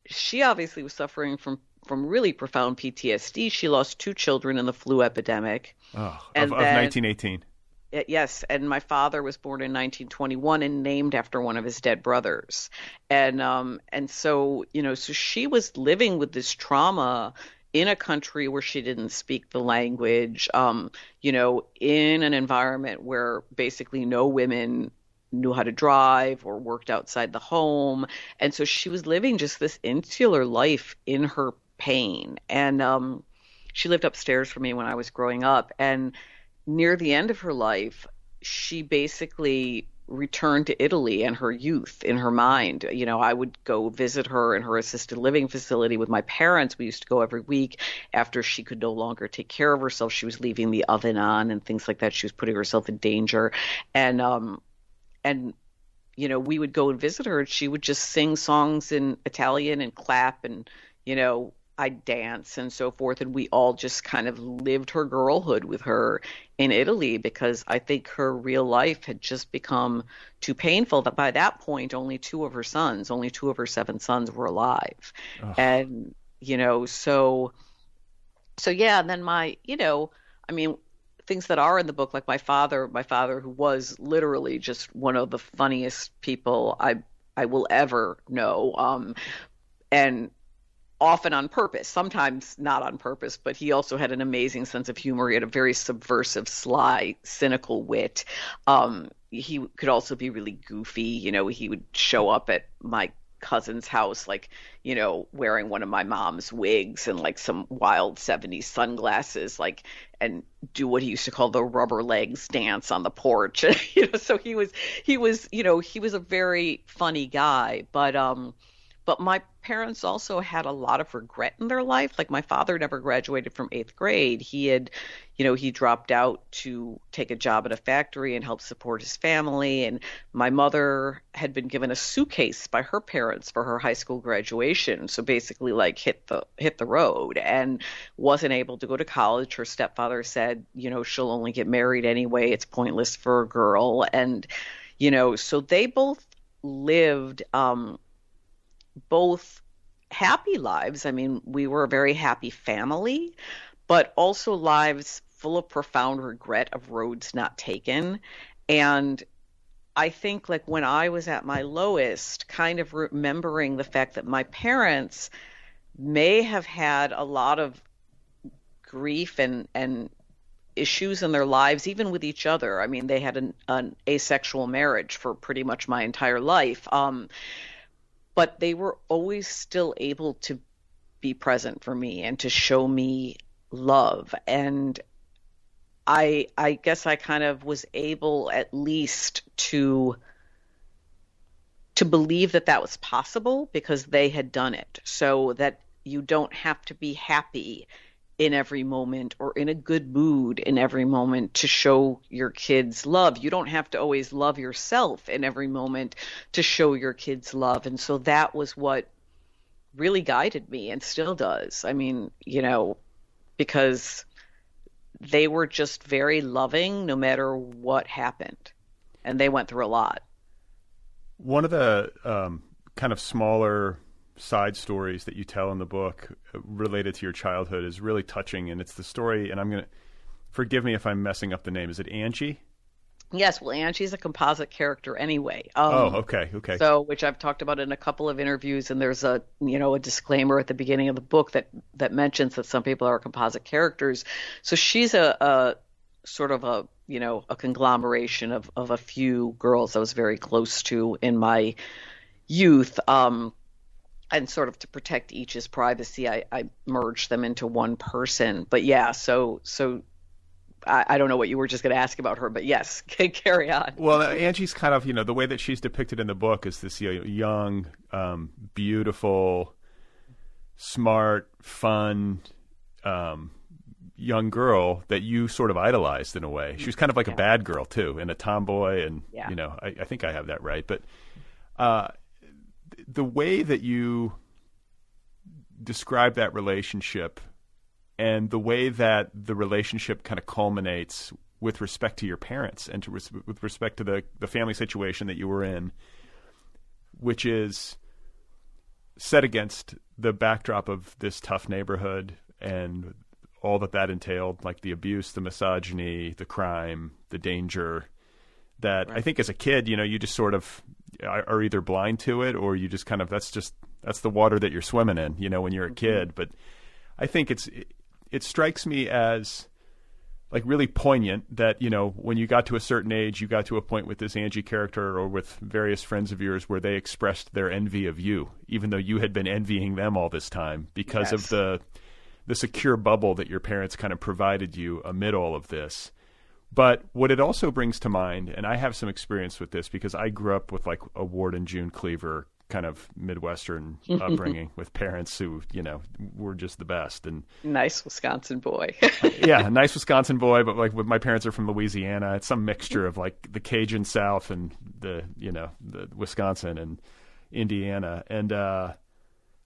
she obviously was suffering from really profound PTSD. She lost two children in the flu epidemic. Oh, and of then 1918. Yes, and my father was born in 1921 and named after one of his dead brothers. And so, so she was living with this trauma in a country where she didn't speak the language, in an environment where basically no women knew how to drive or worked outside the home. And so she was living just this insular life in her pain. And she lived upstairs from me when I was growing up. And near the end of her life, she basically returned to Italy and her youth in her mind. I would go visit her in her assisted living facility with my parents. We used to go every week after she could no longer take care of herself. She was leaving the oven on and things like that. She was putting herself in danger. And we would go and visit her, and she would just sing songs in Italian and clap, and I'd dance and so forth. And we all just kind of lived her girlhood with her in Italy, because I think her real life had just become too painful that by that point, only two of her 7 sons were alive. Ugh. And, so yeah. And then things that are in the book, like my father, who was literally just one of the funniest people I will ever know. And often on purpose, sometimes not on purpose, but he also had an amazing sense of humor. He had a very subversive, sly, cynical wit. He could also be really goofy. He would show up at my cousin's house, like, wearing one of my mom's wigs and like some wild 70s sunglasses, like, and do what he used to call the rubber legs dance on the porch. So he was a very funny guy, but my parents also had a lot of regret in their life. Like my father never graduated from 8th grade. He dropped out to take a job at a factory and help support his family. And my mother had been given a suitcase by her parents for her high school graduation. So basically like hit the road, and wasn't able to go to college. Her stepfather said, she'll only get married anyway. It's pointless for a girl. And, so they both lived, both happy lives. I mean, we were a very happy family, but also lives full of profound regret of roads not taken. And I think like when I was at my lowest, kind of remembering the fact that my parents may have had a lot of grief and issues in their lives, even with each other. I mean, they had an asexual marriage for pretty much my entire life. But they were always still able to be present for me and to show me love. And I guess I kind of was able at least to believe that was possible, because they had done it, so that you don't have to be happy in every moment or in a good mood in every moment to show your kids love. You don't have to always love yourself in every moment to show your kids love. And so that was what really guided me, and still does. I mean, because they were just very loving no matter what happened. And they went through a lot. One of the kind of smaller side stories that you tell in the book related to your childhood is really touching, and it's the story, and I'm going to, forgive me if I'm messing up the name. Is it Angie? Yes, well, Angie's a composite character anyway. Okay. So, which I've talked about in a couple of interviews, and there's a disclaimer at the beginning of the book that mentions that some people are composite characters. So she's a sort of a conglomeration of a few girls I was very close to in my youth. And sort of to protect each's privacy, I merged them into one person. But yeah, so I don't know what you were just going to ask about her, but yes, carry on. Well, Angie's kind of, the way that she's depicted in the book is this young, beautiful, smart, fun, young girl that you sort of idolized in a way. She was kind of like a bad girl too, and a tomboy, and I think I have that right. But the way that you describe that relationship, and the way that the relationship kind of culminates with respect to your parents and with respect to the family situation that you were in, which is set against the backdrop of this tough neighborhood and all that entailed, like the abuse, the misogyny, the crime, the danger, that I think as a kid, you just sort of are either blind to it, or you just kind of, that's the water that you're swimming in, when you're a kid. But I think it strikes me as like really poignant that, when you got to a certain age, you got to a point with this Angie character or with various friends of yours where they expressed their envy of you, even though you had been envying them all this time because of the secure bubble that your parents kind of provided you amid all of this. But what it also brings to mind, and I have some experience with this because I grew up with like a Ward and June Cleaver kind of Midwestern upbringing with parents who, were just the best. And nice Wisconsin boy. Yeah, a nice Wisconsin boy, but like my parents are from Louisiana. It's some mixture of like the Cajun South and the Wisconsin and Indiana. And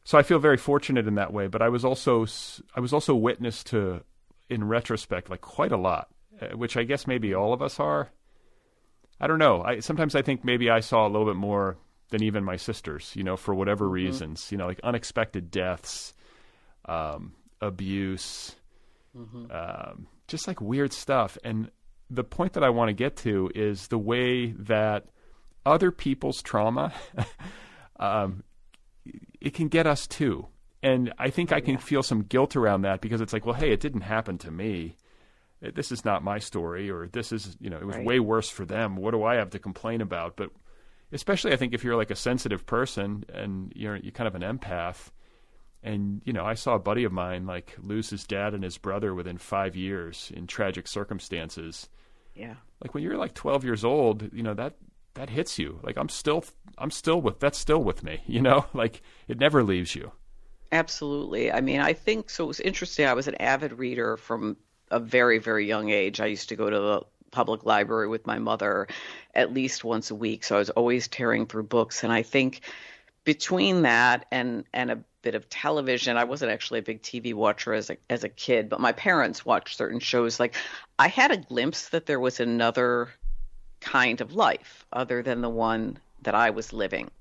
so I feel very fortunate in that way, but I was also witness to, in retrospect, like quite a lot, which I guess maybe all of us are. I don't know. Sometimes I think maybe I saw a little bit more than even my sisters, for whatever reasons, like unexpected deaths, abuse, just like weird stuff. And the point that I want to get to is the way that other people's trauma, it can get us too. And I think I can feel some guilt around that because it's like, well, hey, it didn't happen to me. This is not my story, or this is, it was way worse for them. What do I have to complain about? But especially I think if you're like a sensitive person and you're kind of an empath, and, I saw a buddy of mine like lose his dad and his brother within 5 years in tragic circumstances. Yeah. Like when you're like 12 years old, that hits you. Like that's still with me, like it never leaves you. Absolutely. I mean, I think so. It was interesting. I was an avid reader from a very, very young age. I used to go to the public library with my mother at least once a week. So I was always tearing through books. And I think between that and a bit of television, I wasn't actually a big TV watcher as a kid, but my parents watched certain shows. Like I had a glimpse that there was another kind of life other than the one that I was living.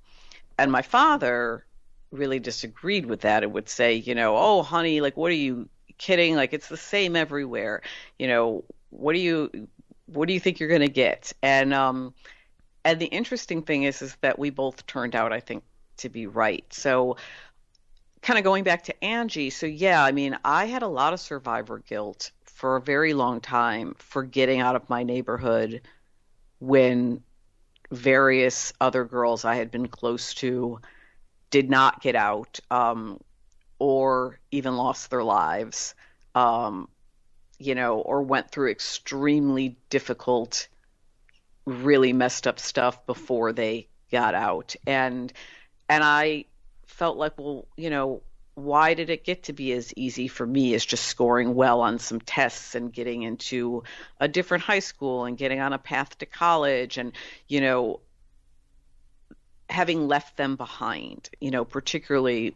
And my father really disagreed with that and would say, oh, honey, like, what are you kidding? Like, it's the same everywhere. What do you think you're going to get? And the interesting thing is that we both turned out, I think, to be right. So kind of going back to Angie. So yeah, I mean, I had a lot of survivor guilt for a very long time for getting out of my neighborhood when various other girls I had been close to did not get out, or even lost their lives, or went through extremely difficult, really messed up stuff before they got out. And I felt like, well, why did it get to be as easy for me as just scoring well on some tests and getting into a different high school and getting on a path to college and, having left them behind, particularly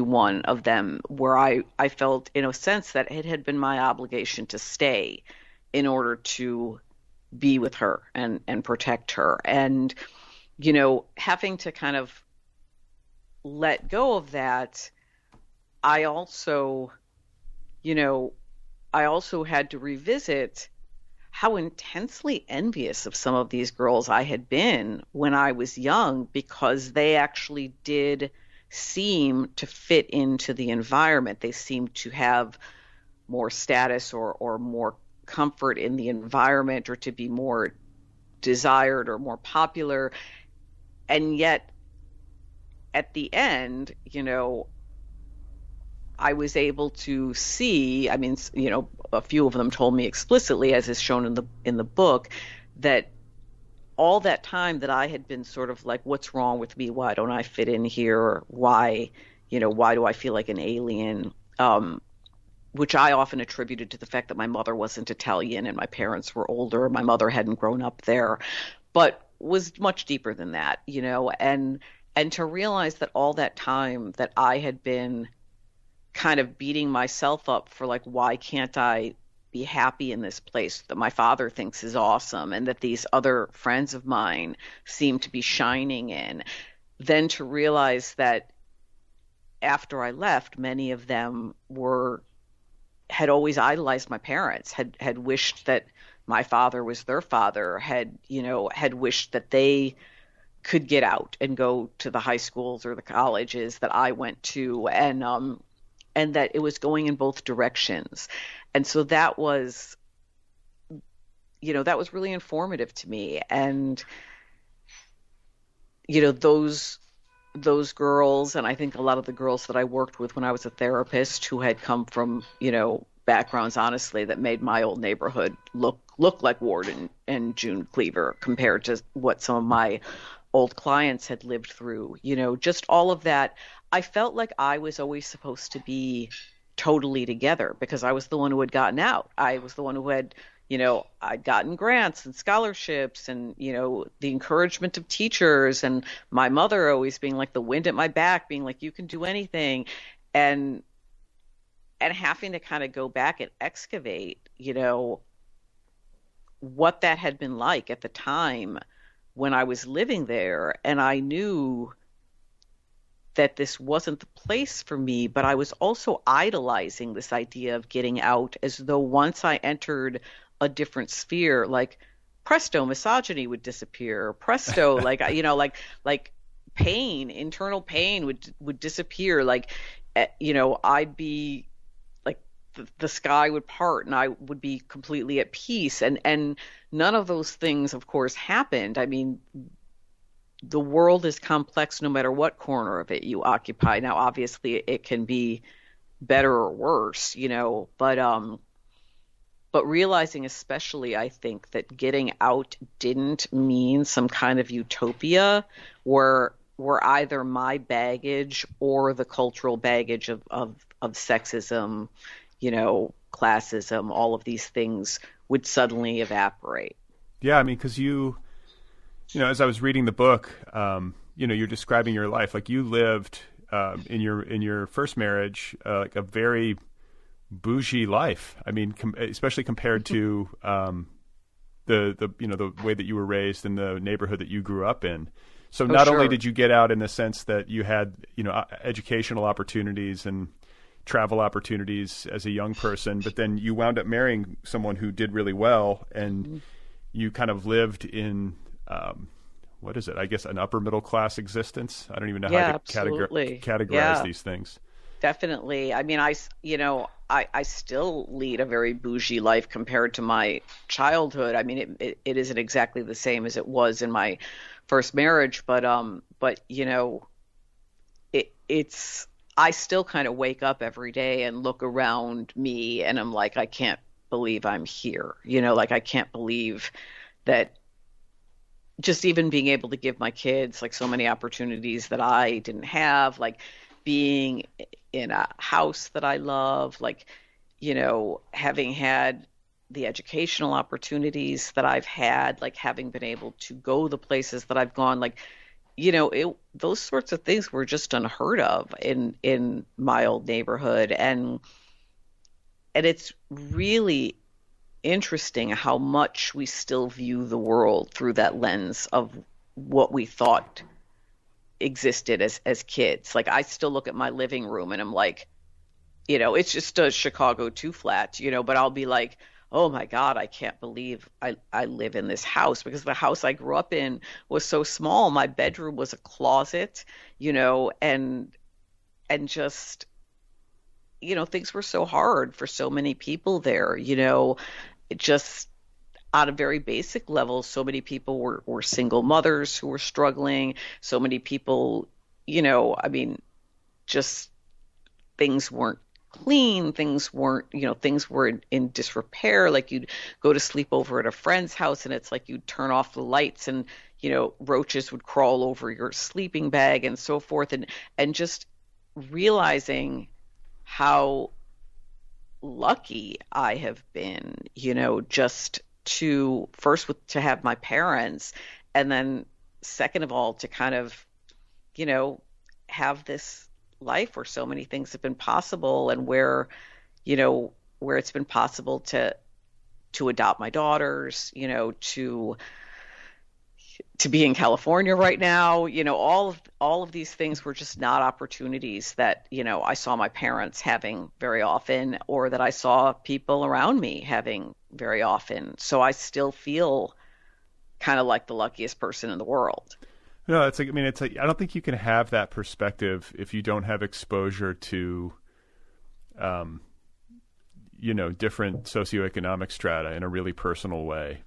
one of them where I felt in a sense that it had been my obligation to stay in order to be with her and protect her. And, having to kind of let go of that, I also had to revisit how intensely envious of some of these girls I had been when I was young, because they actually did seem to fit into the environment. They seemed to have more status or more comfort in the environment, or to be more desired or more popular. And yet at the end, I was able to see, I mean, a few of them told me explicitly, as is shown in the book, that all that time that I had been sort of like, what's wrong with me? Why don't I fit in here? Or why, why do I feel like an alien? Which I often attributed to the fact that my mother wasn't Italian and my parents were older. My mother hadn't grown up there, but was much deeper than that, and to realize that all that time that I had been kind of beating myself up for like, why can't I be happy in this place that my father thinks is awesome and that these other friends of mine seem to be shining in, then to realize that after I left, many of them had always idolized my parents, had wished that my father was their father, had wished that they could get out and go to the high schools or the colleges that I went to, and that it was going in both directions. And so that was really informative to me. And, those girls, and I think a lot of the girls that I worked with when I was a therapist who had come from, backgrounds, honestly, that made my old neighborhood look like Ward and June Cleaver compared to what some of my old clients had lived through, just all of that. I felt like I was always supposed to be totally together because I was the one who had gotten out. I was the one who had, I'd gotten grants and scholarships and, the encouragement of teachers, and my mother always being like the wind at my back, being like, you can do anything. And having to kind of go back and excavate, what that had been like at the time when I was living there. And I knew that this wasn't the place for me, but I was also idolizing this idea of getting out, as though once I entered a different sphere, like presto, misogyny would disappear. Presto, like pain, internal pain would disappear. Like, I'd be like the sky would part and I would be completely at peace. And none of those things, of course, happened. I mean, the world is complex no matter what corner of it you occupy. Now, obviously, it can be better or worse, but realizing especially, I think, that getting out didn't mean some kind of utopia where either my baggage or the cultural baggage of sexism, classism, all of these things would suddenly evaporate. Yeah, I mean, because as I was reading the book, you're describing your life. Like you lived in your first marriage, like a very bougie life. I mean, especially compared to the way that you were raised in the neighborhood that you grew up in. So not only did you get out in the sense that you had educational opportunities and travel opportunities as a young person, but then you wound up marrying someone who did really well, and you kind of lived in what is it? I guess an upper middle class existence. I don't even know how to categorize these things. Definitely. I mean, I still lead a very bougie life compared to my childhood. I mean, it isn't exactly the same as it was in my first marriage, but it's I still kind of wake up every day and look around me and I'm like, I can't believe I'm here. Like I can't believe that just even being able to give my kids like so many opportunities that I didn't have, like being in a house that I love, like, having had the educational opportunities that I've had, like having been able to go the places that I've gone, like, those sorts of things were just unheard of in my old neighborhood. And it's really interesting how much we still view the world through that lens of what we thought existed as kids. Like I still look at my living room and I'm like, it's just a Chicago 2-flat, but I'll be like, oh my God, I can't believe I live in this house, because the house I grew up in was so small. My bedroom was a closet, and just, things were so hard for so many people there, just on a very basic level. So many people were single mothers who were struggling. So many people, just things weren't clean. Things weren't, things were in disrepair. Like you'd go to sleep over at a friend's house and it's like you'd turn off the lights and, roaches would crawl over your sleeping bag and so forth. And just realizing how lucky I have been, just to have my parents, and then second of all, to kind of, have this life where so many things have been possible, and where it's been possible to adopt my daughters, to be in California right now, all of these things were just not opportunities that, I saw my parents having very often, or that I saw people around me having very often. So I still feel kind of like the luckiest person in the world. No, I don't think you can have that perspective if you don't have exposure to, different socioeconomic strata in a really personal way.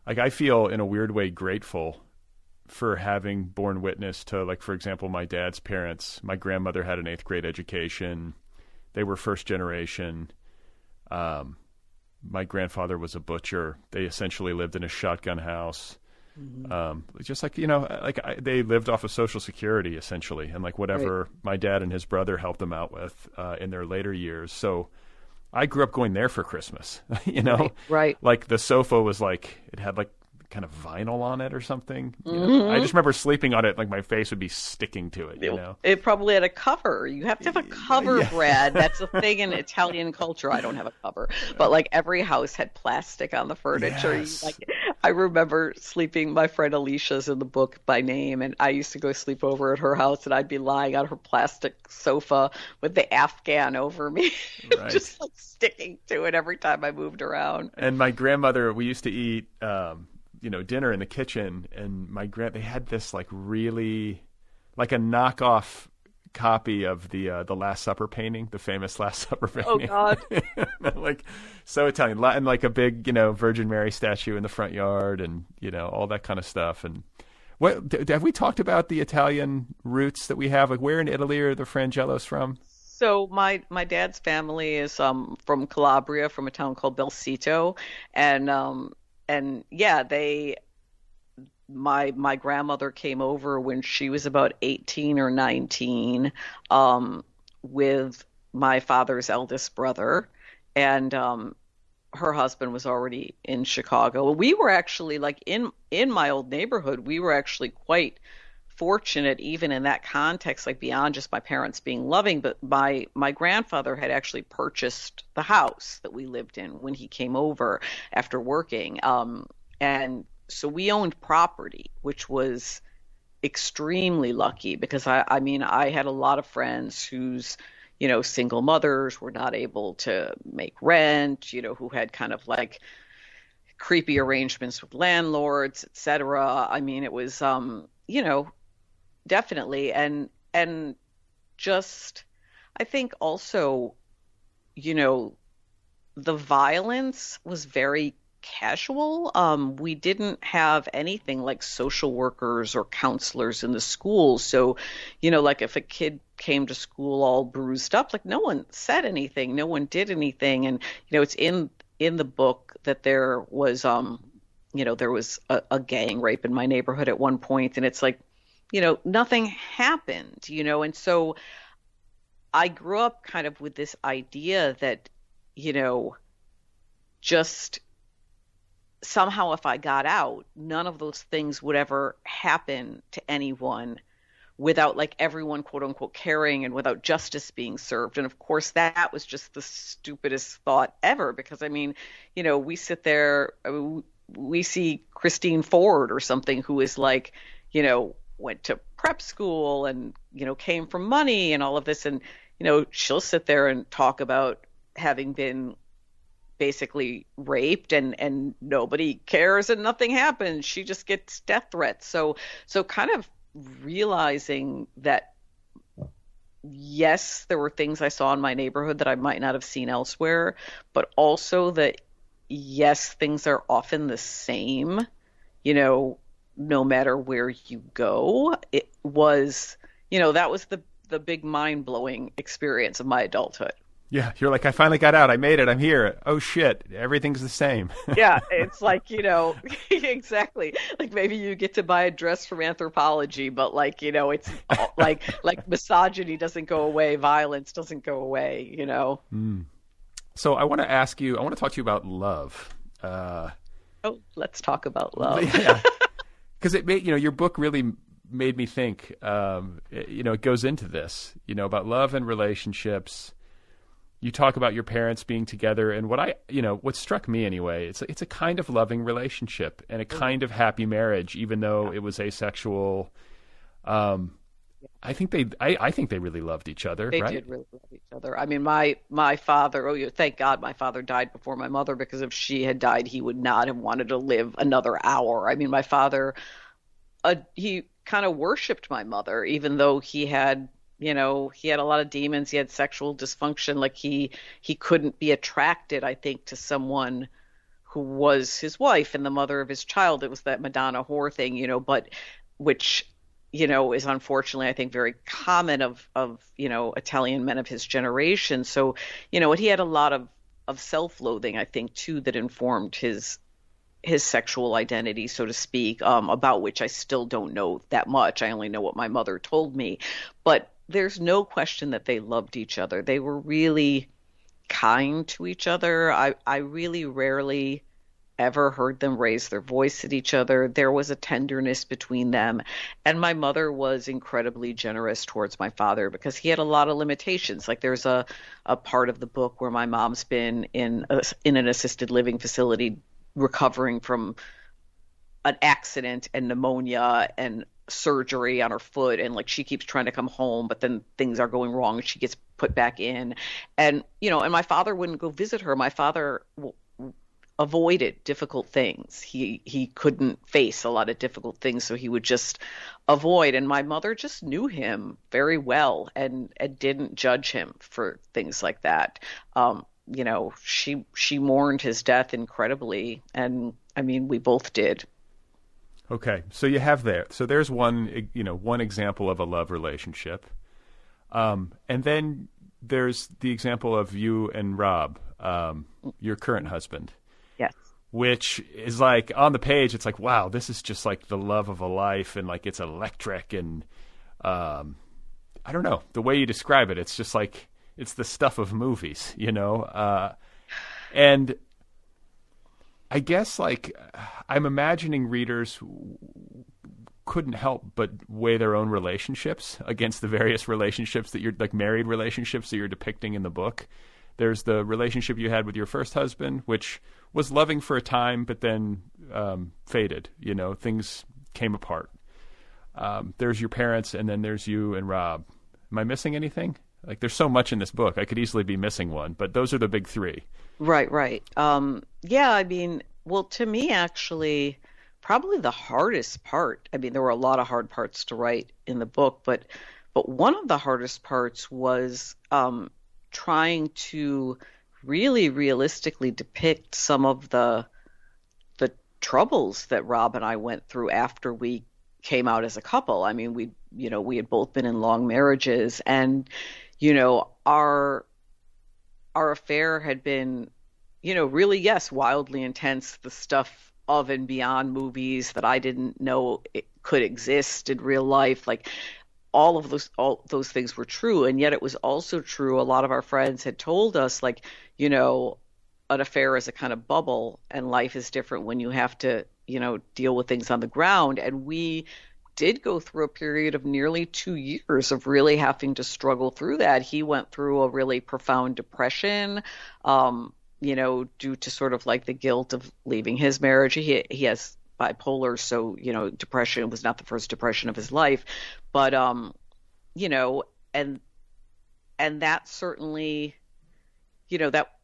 I feel in a weird way grateful for having borne witness to, like, for example, my dad's parents. My grandmother had an 8th grade education. They were first generation. My grandfather was a butcher. They essentially lived in a shotgun house. Mm-hmm. Just like, they lived off of Social Security essentially, and like whatever right. My dad and his brother helped them out with in their later years. So I grew up going there for Christmas, Right. Like the sofa was like, it had like kind of vinyl on it or something. Mm-hmm. I just remember sleeping on it, like my face would be sticking to it, It probably had a cover. You have to have a cover, yeah. Brad. That's the thing in Italian culture. I don't have a cover, but like every house had plastic on the furniture. Yes. I remember sleeping, my friend Alicia's in the book by name, and I used to go sleep over at her house, and I'd be lying on her plastic sofa with the Afghan over me, right. Just like sticking to it every time I moved around. And my grandmother, we used to eat, dinner in the kitchen, and they had this like really, like a knockoff copy of the Last Supper painting, the famous Last Supper painting. Oh God! Like so Italian, and like a big Virgin Mary statue in the front yard, and all that kind of stuff. And what have we talked about the Italian roots that we have? Like, where in Italy are the Frangellos from? So my dad's family is from Calabria, from a town called Belsito, and yeah, my grandmother came over when she was about 18 or 19, with my father's eldest brother, and her husband was already in Chicago. We were actually, like, in my old neighborhood, we were actually quite fortunate, even in that context, like beyond just my parents being loving, but my grandfather had actually purchased the house that we lived in when he came over after working. And so we owned property, which was extremely lucky, because I had a lot of friends whose, single mothers were not able to make rent, who had kind of like creepy arrangements with landlords, etc. It was, definitely. And just, I think also, the violence was very casual. We didn't have anything like social workers or counselors in the school. So, like if a kid came to school all bruised up, like no one said anything, no one did anything. And, it's in the book that there was, there was a gang rape in my neighborhood at one point, and it's like, nothing happened, and so I grew up kind of with this idea that, just somehow if I got out, none of those things would ever happen to anyone without like everyone, quote unquote, caring, and without justice being served. And of course, that was just the stupidest thought ever, because we sit there, we see Christine Ford or something who is like, went to prep school and, came from money and all of this. And, she'll sit there and talk about having been basically raped and nobody cares and nothing happens. She just gets death threats. So kind of realizing that, yes, there were things I saw in my neighborhood that I might not have seen elsewhere, but also that, yes, things are often the same, no matter where you go. It was, that was the big mind-blowing experience of my adulthood. Yeah, you're like, I finally got out. I made it. I'm here. Oh shit, everything's the same. Yeah, it's like, exactly. Like maybe you get to buy a dress from Anthropology, but like, it's like misogyny doesn't go away, violence doesn't go away. So I want to talk to you about love. Oh, let's talk about love. Yeah, because it made, your book really made me think. It goes into this, about love and relationships. You talk about your parents being together, and what struck me anyway, it's a kind of loving relationship and a kind of happy marriage, even though it was asexual. I think they really loved each other. They right? did really love each other. I mean, my father. Thank God my father died before my mother, because if she had died, he would not have wanted to live another hour. I mean, my father, he kind of worshipped my mother, even though he had a lot of demons. He had sexual dysfunction. Like he couldn't be attracted, I think, to someone who was his wife and the mother of his child. It was that Madonna whore thing, but which, is unfortunately, I think, very common of Italian men of his generation. So, he had a lot of self-loathing, I think, too, that informed his sexual identity, so to speak, about which I still don't know that much. I only know what my mother told me. But there's no question that they loved each other. They were really kind to each other. I really rarely ever heard them raise their voice at each other. There was a tenderness between them. And my mother was incredibly generous towards my father, because he had a lot of limitations. Like there's a part of the book where my mom's been in an assisted living facility recovering from an accident and pneumonia and surgery on her foot, and like she keeps trying to come home, but then things are going wrong and she gets put back in. And and my father wouldn't go visit her. My father avoided difficult things. He couldn't face a lot of difficult things, so he would just avoid. And my mother just knew him very well and didn't judge him for things like that. She mourned his death incredibly, and I mean, we both did. Okay, so there's one example of a love relationship, and then there's the example of you and Rob, your current husband. Yes. Which is like, on the page, it's like, wow, this is just like the love of a life, and like it's electric, and I don't know, the way you describe it, it's just like it's the stuff of movies, and I guess, like, I'm imagining readers couldn't help but weigh their own relationships against the various relationships that you're, like, married relationships that you're depicting in the book. There's the relationship you had with your first husband, which was loving for a time, but then faded. Things came apart. There's your parents, and then there's you and Rob. Am I missing anything? Like, there's so much in this book. I could easily be missing one, but those are the big three. Right. Yeah, I mean, well, to me, actually, probably the hardest part, I mean, there were a lot of hard parts to write in the book, but one of the hardest parts was trying to really realistically depict some of the troubles that Rob and I went through after we came out as a couple. I mean, we had both been in long marriages, and our affair had been, really, yes, wildly intense, the stuff of and beyond movies that I didn't know it could exist in real life. Like all those things were true. And yet it was also true. A lot of our friends had told us, like, an affair is a kind of bubble, and life is different when you have to, deal with things on the ground. And we did go through a period of nearly 2 years of really having to struggle through that. He went through a really profound depression, due to sort of like the guilt of leaving his marriage. He has bipolar, so, depression was not the first depression of his life. But, and that certainly,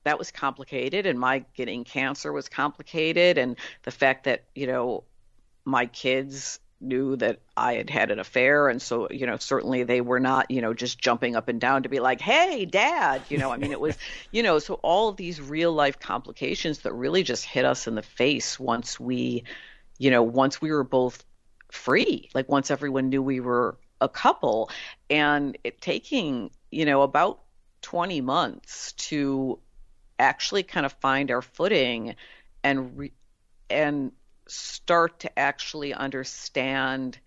that was complicated, and my getting cancer was complicated. And the fact that, my kids knew that I had had an affair. And so, certainly they were not, just jumping up and down to be like, hey, Dad, I mean, it was, so all of these real life complications that really just hit us in the face once we were both free, like once everyone knew we were a couple. And it taking, about 20 months to actually kind of find our footing and start to actually understand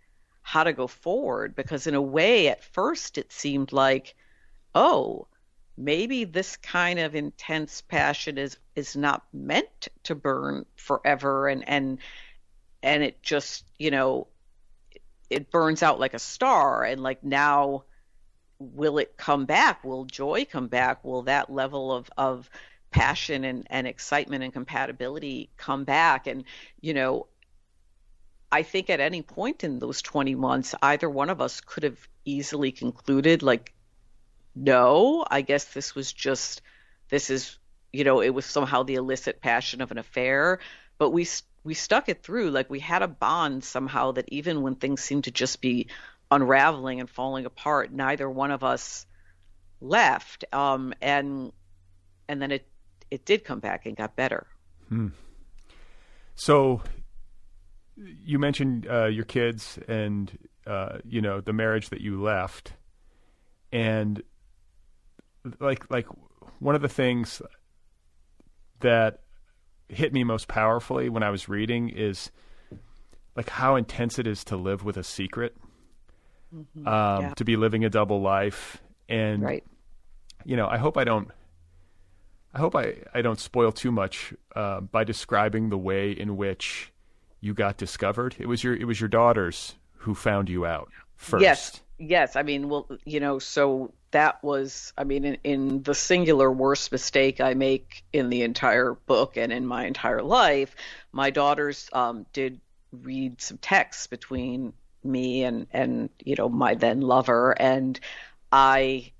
how to go forward. Because in a way, at first, it seemed like, oh, maybe this kind of intense passion is not meant to burn forever, and it just, it burns out like a star, and like now, will it come back? Will joy come back? Will that level of passion and excitement and compatibility come back? And I think at any point in those 20 months, either one of us could have easily concluded, like, no, I guess this is, it was somehow the illicit passion of an affair. But we stuck it through. Like, we had a bond somehow that even when things seemed to just be unraveling and falling apart, neither one of us left. And then it did come back and got better. So you mentioned your kids and the marriage that you left, and like one of the things that hit me most powerfully when I was reading is like how intense it is to live with a secret, to be living a double life. And right. I hope I don't spoil too much by describing the way in which you got discovered. It was your daughters who found you out first. Yes. I mean, well, so that was, I mean, in the singular worst mistake I make in the entire book and in my entire life, my daughters did read some texts between me and my then lover, and I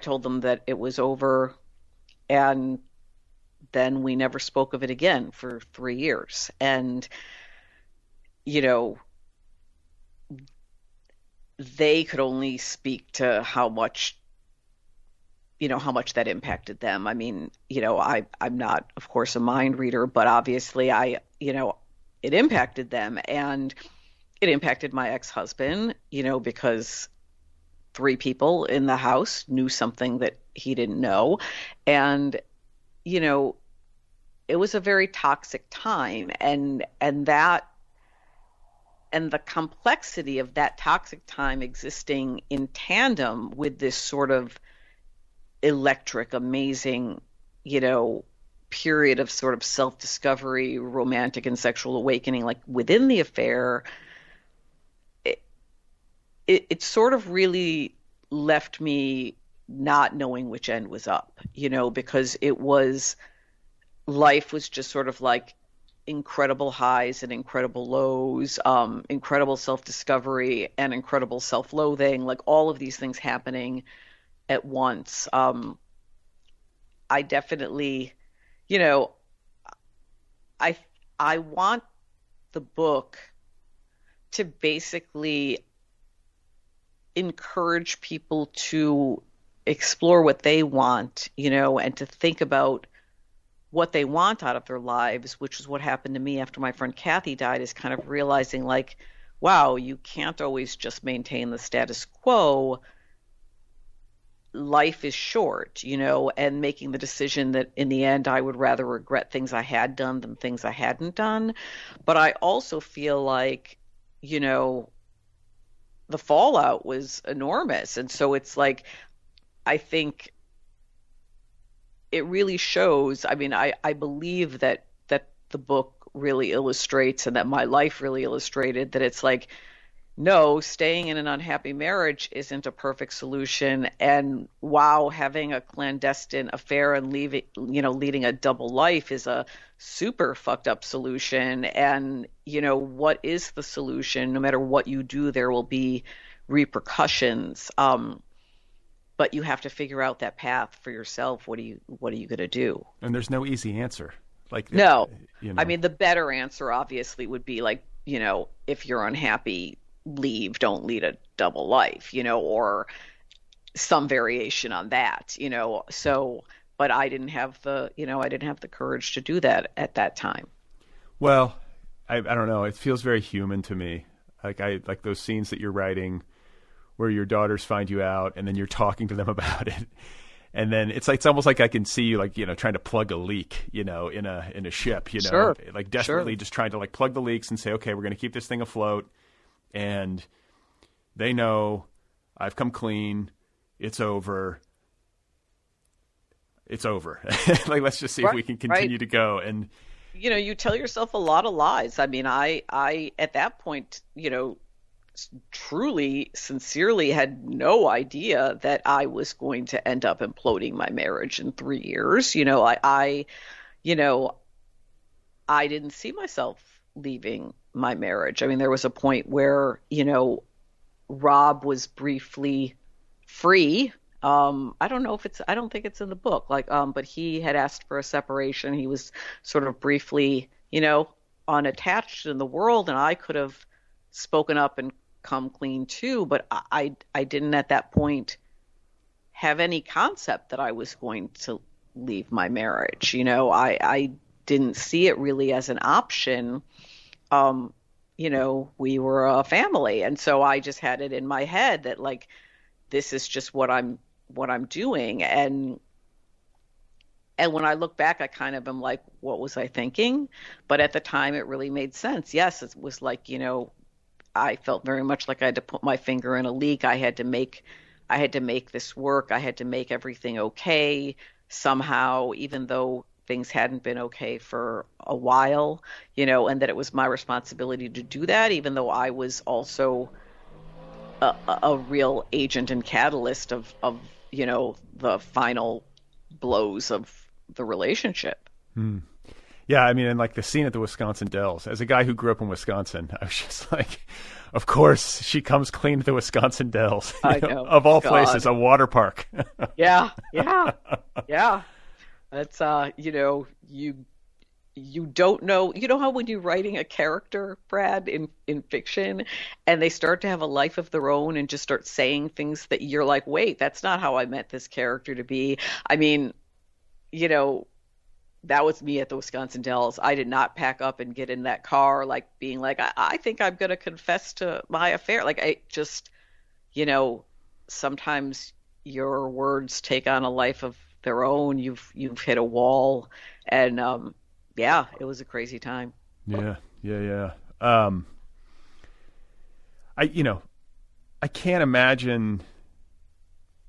told them that it was over, and then we never spoke of it again for 3 years. And they could only speak to how much that impacted them. I mean, I'm not, of course, a mind reader, but obviously it impacted them, and it impacted my ex-husband, because 3 people in the house knew something that he didn't know. And, it was a very toxic time, and the complexity of that toxic time existing in tandem with this sort of electric, amazing, period of sort of self-discovery, romantic and sexual awakening, like within the affair, it sort of really left me not knowing which end was up, because life was just sort of like incredible highs and incredible lows, incredible self-discovery and incredible self-loathing, like all of these things happening at once. I definitely, I want the book to basically encourage people to explore what they want, and to think about what they want out of their lives, which is what happened to me after my friend Kathy died, is kind of realizing like, wow, you can't always just maintain the status quo. Life is short, and making the decision that in the end I would rather regret things I had done than things I hadn't done. But I also feel like, the fallout was enormous. And so it's like, I think it really shows. I mean, I believe that the book really illustrates, and that my life really illustrated, that it's like, no, staying in an unhappy marriage isn't a perfect solution. And wow, having a clandestine affair and leading a double life is a super fucked up solution. And, what is the solution? No matter what you do, there will be repercussions. But you have to figure out that path for yourself. What are you going to do? And there's no easy answer. Like, no, I mean, the better answer obviously would be like, if you're unhappy, leave, don't lead a double life, or some variation on that, so, but I didn't have the courage to do that at that time. Well, I don't know. It feels very human to me. Like those scenes that you're writing where your daughters find you out and then you're talking to them about it. And then it's almost like I can see you like, trying to plug a leak, in a ship, Sure. like desperately Sure. just trying to like plug the leaks and say, okay, we're going to keep this thing afloat. And they know I've come clean. It's over. It's over. Like, let's just see if we can continue to go. And, You tell yourself a lot of lies. I mean, I at that point, truly, sincerely had no idea that I was going to end up imploding my marriage in 3 years. I didn't see myself leaving my marriage. I mean, there was a point where, Rob was briefly free. I don't think it's in the book, but he had asked for a separation. He was sort of briefly, unattached in the world, and I could have spoken up and come clean too, but I didn't at that point have any concept that I was going to leave my marriage. I didn't see it really as an option. We were a family, and so I just had it in my head that like this is just what I'm doing. And when I look back, I kind of am like, what was I thinking? But at the time, it really made sense. Yes, it was like, I felt very much like I had to put my finger in a leak. I had to make this work. I had to make everything okay somehow, even though things hadn't been okay for a while, and that it was my responsibility to do that, even though I was also a real agent and catalyst of the final blows of the relationship. Yeah, I mean, and like the scene at the Wisconsin Dells, as a guy who grew up in Wisconsin, I was just like, of course, she comes clean to the Wisconsin Dells. I know. Of all places, a water park. Yeah. That's, you don't know, how when you're writing a character, Brad, in fiction, and they start to have a life of their own and just start saying things that you're like, wait, that's not how I meant this character to be. I mean, that was me at the Wisconsin Dells. I did not pack up and get in that car, like being like, I think I'm going to confess to my affair. Like I just, sometimes your words take on a life of their own. You've hit a wall, and it was a crazy time. Yeah. I can't imagine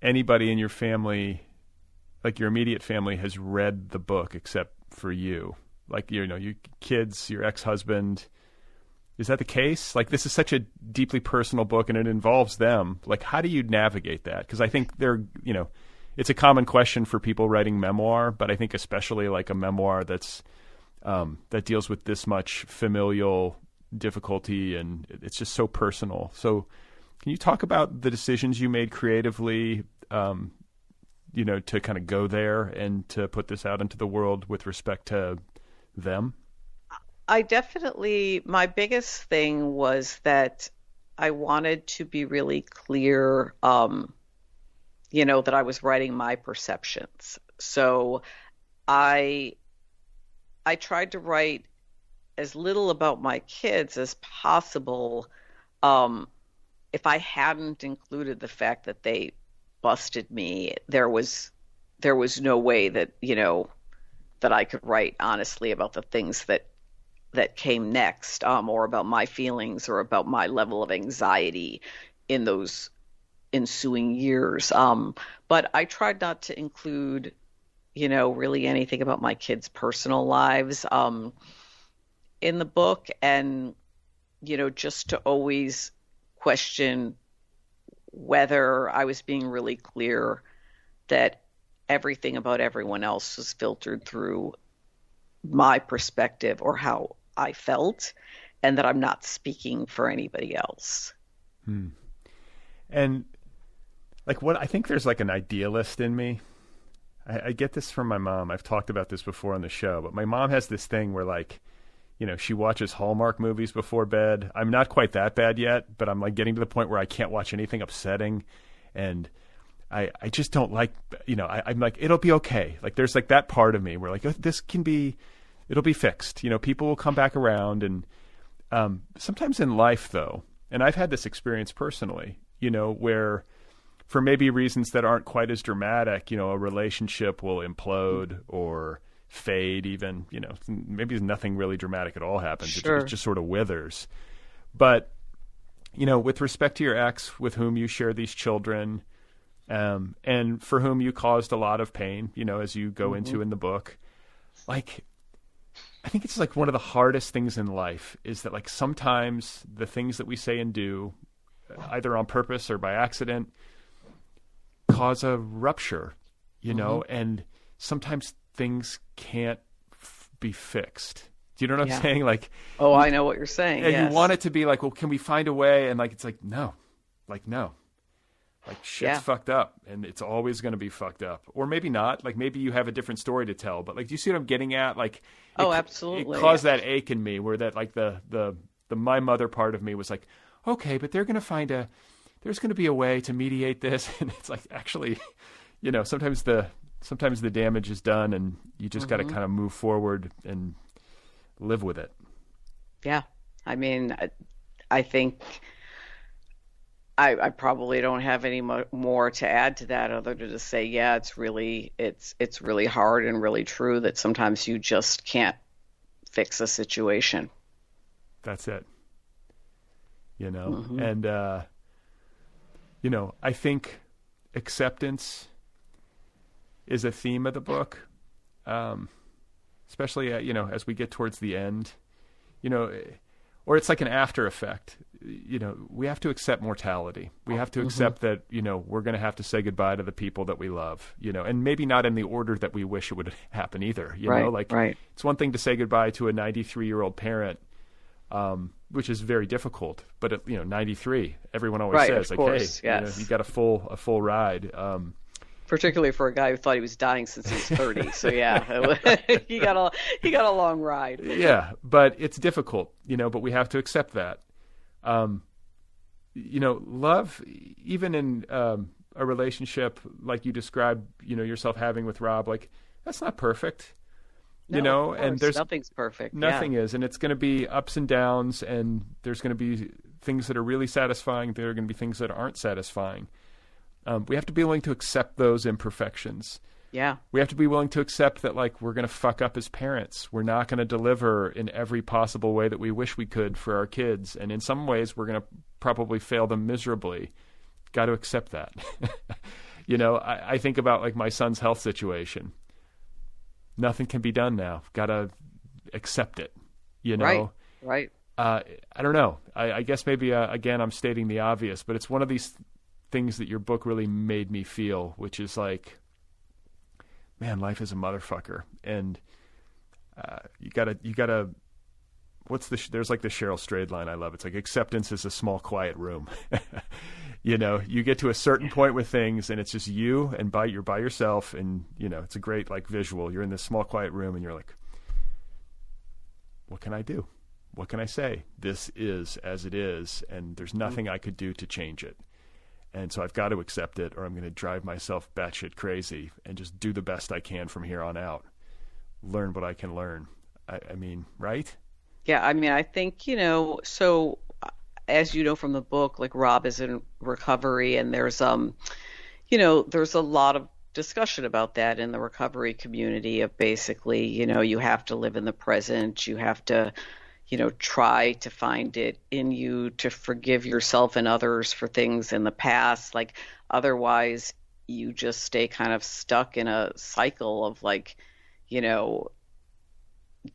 anybody in your family, like your immediate family, has read the book except for you. Like, your kids, your ex-husband. Is that the case? Like, this is such a deeply personal book and it involves them. Like, how do you navigate that? Because I think it's a common question for people writing memoir, but I think especially like a memoir that deals with this much familial difficulty, and it's just so personal. So can you talk about the decisions you made creatively, to kind of go there and to put this out into the world with respect to them? My biggest thing was that I wanted to be really clear, that I was writing my perceptions. So I tried to write as little about my kids as possible. If I hadn't included the fact that they busted me, there was no way that that I could write honestly about the things that came next, or about my feelings or about my level of anxiety in those ensuing years. But I tried not to include really anything about my kids' personal lives in the book, and just to always question whether I was being really clear that everything about everyone else was filtered through my perspective or how I felt, and that I'm not speaking for anybody else. And like, what I think there's like an idealist in me. I get this from my mom. I've talked about this before on the show, but my mom has this thing where like, she watches Hallmark movies before bed. I'm not quite that bad yet, but I'm like getting to the point where I can't watch anything upsetting. And I just don't like, I'm like, it'll be okay. Like there's like that part of me where like, it'll be fixed. People will come back around. And sometimes in life though, and I've had this experience personally, where for maybe reasons that aren't quite as dramatic, a relationship will implode or fade even, maybe nothing really dramatic at all happens. Sure. It just sort of withers. But, with respect to your ex with whom you share these children, and for whom you caused a lot of pain, as you go into in the book, like, I think it's like one of the hardest things in life is that like sometimes the things that we say and do, either on purpose or by accident, cause a rupture, and sometimes things can't be fixed. Do you know what I'm saying? Like, oh, I know what you're saying. And yes. You want it to be like, well, can we find a way? And like, it's like, no, like shit's fucked up and it's always going to be fucked up. Or maybe not, like maybe you have a different story to tell, but like, do you see what I'm getting at? Like, absolutely. It caused that ache in me where that like the my mother part of me was like, okay, but there's going to be a way to mediate this. And it's like, actually, sometimes the damage is done and you just got to kind of move forward and live with it. Yeah. I mean, I think I probably don't have any more to add to that other than to say, it's really hard and really true that sometimes you just can't fix a situation. That's it. And, I think acceptance is a theme of the book, especially, as we get towards the end, or it's like an after effect. We have to accept mortality. We have to accept that, we're going to have to say goodbye to the people that we love, and maybe not in the order that we wish it would happen either. Right. It's one thing to say goodbye to a 93-year-old parent, which is very difficult. But at 93, everyone always says, like, course, hey, yes. You got a full ride. Particularly for a guy who thought he was dying since he was 30. So he got a long ride. Yeah, but it's difficult, but we have to accept that. Love, even in a relationship like you described, yourself having with Rob, like that's not perfect. And there's nothing's perfect. Nothing is, and it's going to be ups and downs, and there's going to be things that are really satisfying. There are going to be things that aren't satisfying. We have to be willing to accept those imperfections. Yeah. We have to be willing to accept that, like, we're going to fuck up as parents. We're not going to deliver in every possible way that we wish we could for our kids. And in some ways, we're going to probably fail them miserably. Got to accept that. I think about, like, my son's health situation. Nothing can be done now. Got to accept it, Right. I don't know. I guess maybe, again, I'm stating the obvious, but it's one of these things that your book really made me feel, which is like, man, life is a motherfucker. And you gotta, there's like the Cheryl Strayed line I love. It's like, acceptance is a small, quiet room. You get to a certain point with things and it's just you and you're by yourself, and, it's a great like visual. You're in this small, quiet room and you're like, what can I do? What can I say? This is as it is, and there's nothing I could do to change it. And so I've got to accept it, or I'm going to drive myself batshit crazy and just do the best I can from here on out. Learn what I can learn. I mean, right? Yeah, I mean, I think, so as you know from the book, like Rob is in recovery, and there's, there's a lot of discussion about that in the recovery community of basically, you have to live in the present. You have to, try to find it in you to forgive yourself and others for things in the past. Like, otherwise you just stay kind of stuck in a cycle of like,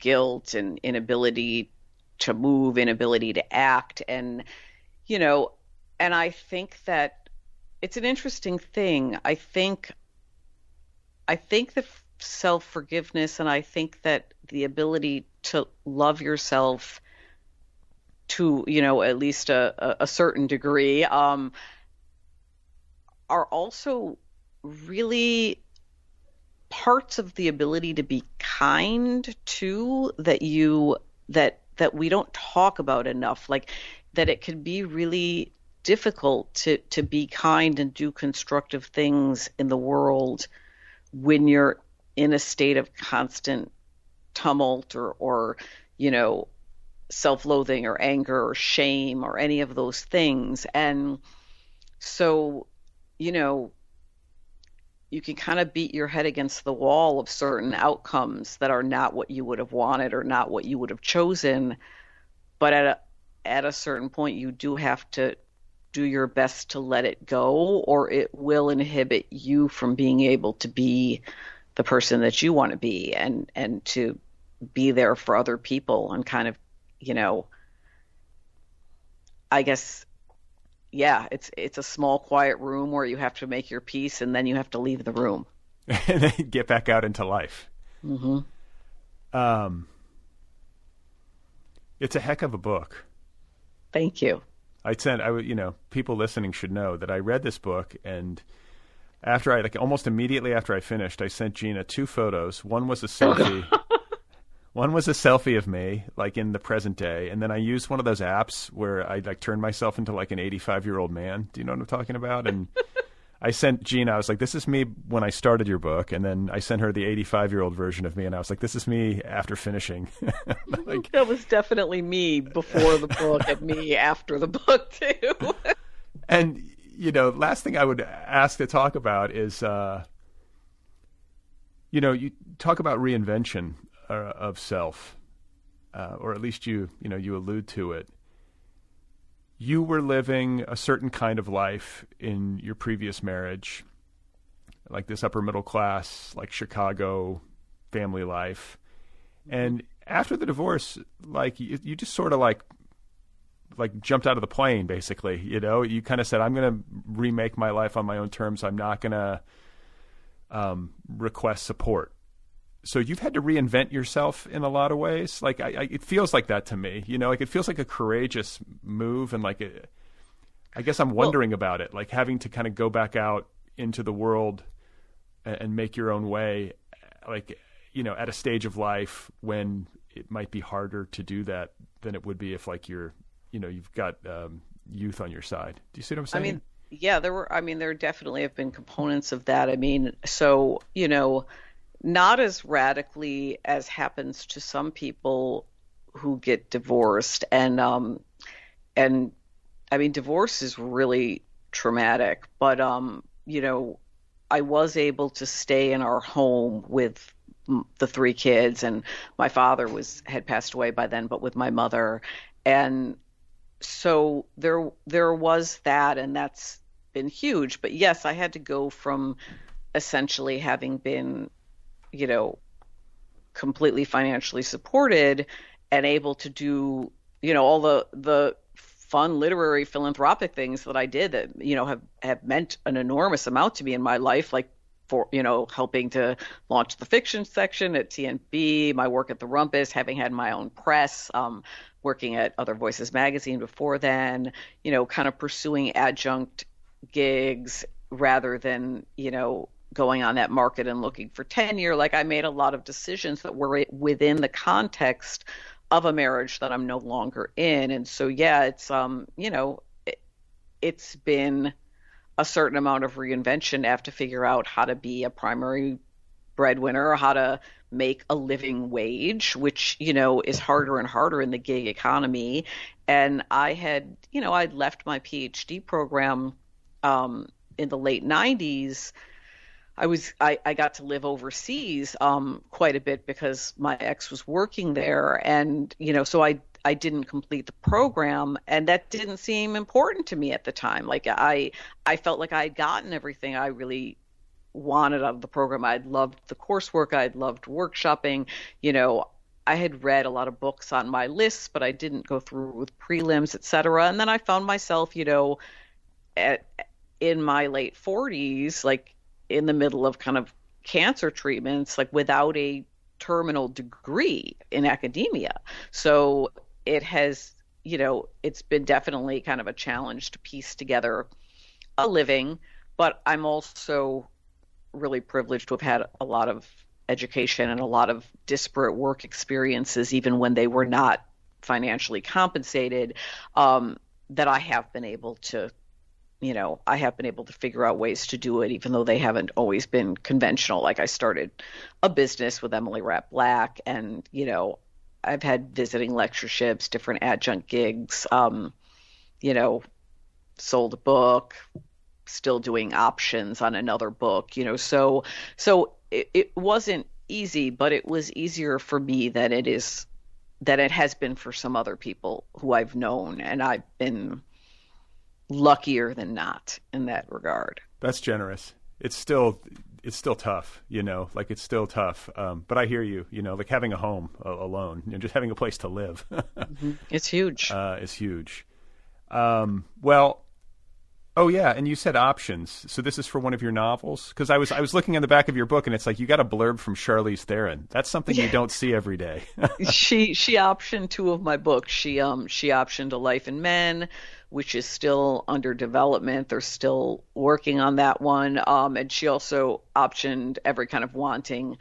guilt and inability to move, inability to act. And, and I think that it's an interesting thing. I think that self-forgiveness, and I think that the ability to love yourself to, at least a certain degree, are also really parts of the ability to be kind to that we don't talk about enough. Like, that it can be really difficult to be kind and do constructive things in the world when you're in a state of constant tumult or self-loathing or anger or shame or any of those things. And So, you know, you can kind of beat your head against the wall of certain outcomes that are not what you would have wanted or not what you would have chosen. But at a certain point, you do have to do your best to let it go, or it will inhibit you from being able to be the person that you want to be, and to be there for other people, and kind of, you know, I guess, yeah, it's a small quiet room where you have to make your peace and then you have to leave the room and then get back out into life. Mm-hmm. It's a heck of a book. Thank you. People listening should know that I read this book, and after almost immediately after I finished, I sent Gina 2 photos. One was a selfie. One was a selfie of me, like in the present day, and then I used one of those apps where I turned myself into like an 85-year-old man. Do you know what I'm talking about? And I sent Gina, I was like, this is me when I started your book, and then I sent her the 85-year-old version of me, and I was like, this is me after finishing. That was definitely me before the book and me after the book too. And last thing I would ask to talk about is, you talk about reinvention of self, or at least you allude to it. You were living a certain kind of life in your previous marriage, like this upper middle class, like Chicago family life. And after the divorce, like you just sort of like jumped out of the plane, basically. You kind of said, I'm going to remake my life on my own terms. I'm not going to request support. So you've had to reinvent yourself in a lot of ways. Like it feels like that to me, like it feels like a courageous move. And I guess I'm wondering about it, like having to kind of go back out into the world and make your own way, at a stage of life when it might be harder to do that than it would be if you've got youth on your side. Do you see what I'm saying? I mean, yeah, there definitely have been components of that. I mean, so, not as radically as happens to some people who get divorced. And I mean, divorce is really traumatic, but, I was able to stay in our home with the 3 kids, and my father had passed away by then, but with my mother. And so there was that, and that's been huge. But yes, I had to go from essentially having been, completely financially supported and able to do, all the fun literary philanthropic things that I did that, have meant an enormous amount to me in my life, like for, helping to launch the fiction section at TNB, my work at the Rumpus, having had my own press, working at Other Voices magazine before then, kind of pursuing adjunct gigs rather than, going on that market and looking for tenure. Like I made a lot of decisions that were within the context of a marriage that I'm no longer in. And so, yeah, it's been a certain amount of reinvention to have to figure out how to be a primary breadwinner, how to make a living wage, which, is harder and harder in the gig economy. And I had, I'd left my PhD program in the late 90s. I got to live overseas quite a bit because my ex was working there, and so I didn't complete the program, and that didn't seem important to me at the time. Like I felt like I had gotten everything I really wanted out of the program. I'd loved the coursework, I'd loved workshopping. I had read a lot of books on my lists, but I didn't go through with prelims, et cetera. And then I found myself, in my late 40s, like in the middle of kind of cancer treatments, like without a terminal degree in academia. So it has, it's been definitely kind of a challenge to piece together a living, but I'm also really privileged to have had a lot of education and a lot of disparate work experiences, even when they were not financially compensated, that I have been able to figure out ways to do it, even though they haven't always been conventional. Like I started a business with Emily Rapp Black, and, I've had visiting lectureships, different adjunct gigs, sold a book, still doing options on another book, so it wasn't easy, but it was easier for me than it has been for some other people who I've known, and I've been luckier than not in that regard. That's generous. It's still tough, like it's still tough. But I hear you, like having a home alone, just having a place to live. Mm-hmm. It's huge. It's huge. Well, oh yeah. And you said options. So this is for one of your novels? Because I was looking on the back of your book and it's like, you got a blurb from Charlize Theron. That's something you don't see every day. She optioned 2 of my books. She optioned A Life in Men, which is still under development. They're still working on that one. And she also optioned Every Kind of Wanting,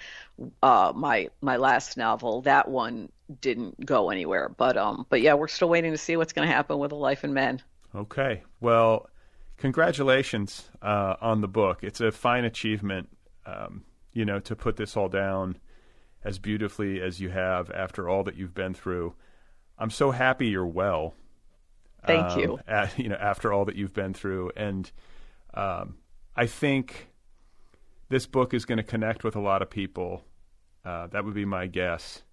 my last novel. That one didn't go anywhere. But yeah, we're still waiting to see what's going to happen with A Life in Men. Okay. Well, congratulations on the book. It's a fine achievement, to put this all down as beautifully as you have after all that you've been through. I'm so happy you're well. Thank you. After all that you've been through. And I think this book is going to connect with a lot of people. That would be my guess.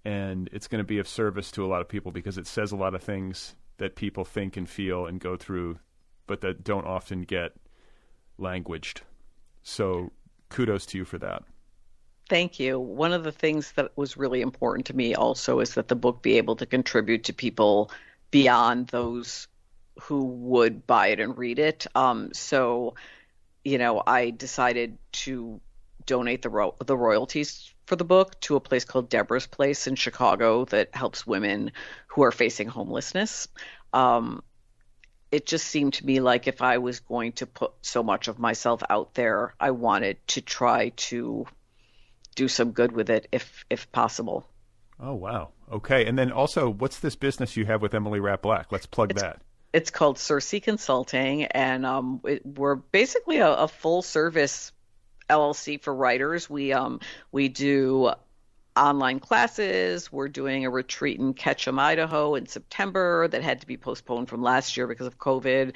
And it's going to be of service to a lot of people because it says a lot of things that people think and feel and go through, but that don't often get languaged. So kudos to you for that. Thank you. One of the things that was really important to me also is that the book be able to contribute to people beyond those who would buy it and read it. So, I decided to donate the royalties for the book to a place called Deborah's Place in Chicago that helps women who are facing homelessness. It just seemed to me like if I was going to put so much of myself out there, I wanted to try to do some good with it if possible. Oh, wow. Okay. And then also, what's this business you have with Emily Rapp Black? Let's plug that. It's called Cersei Consulting, and we're basically a full-service LLC for writers. We do online classes. We're doing a retreat in Ketchum, Idaho in September that had to be postponed from last year because of COVID.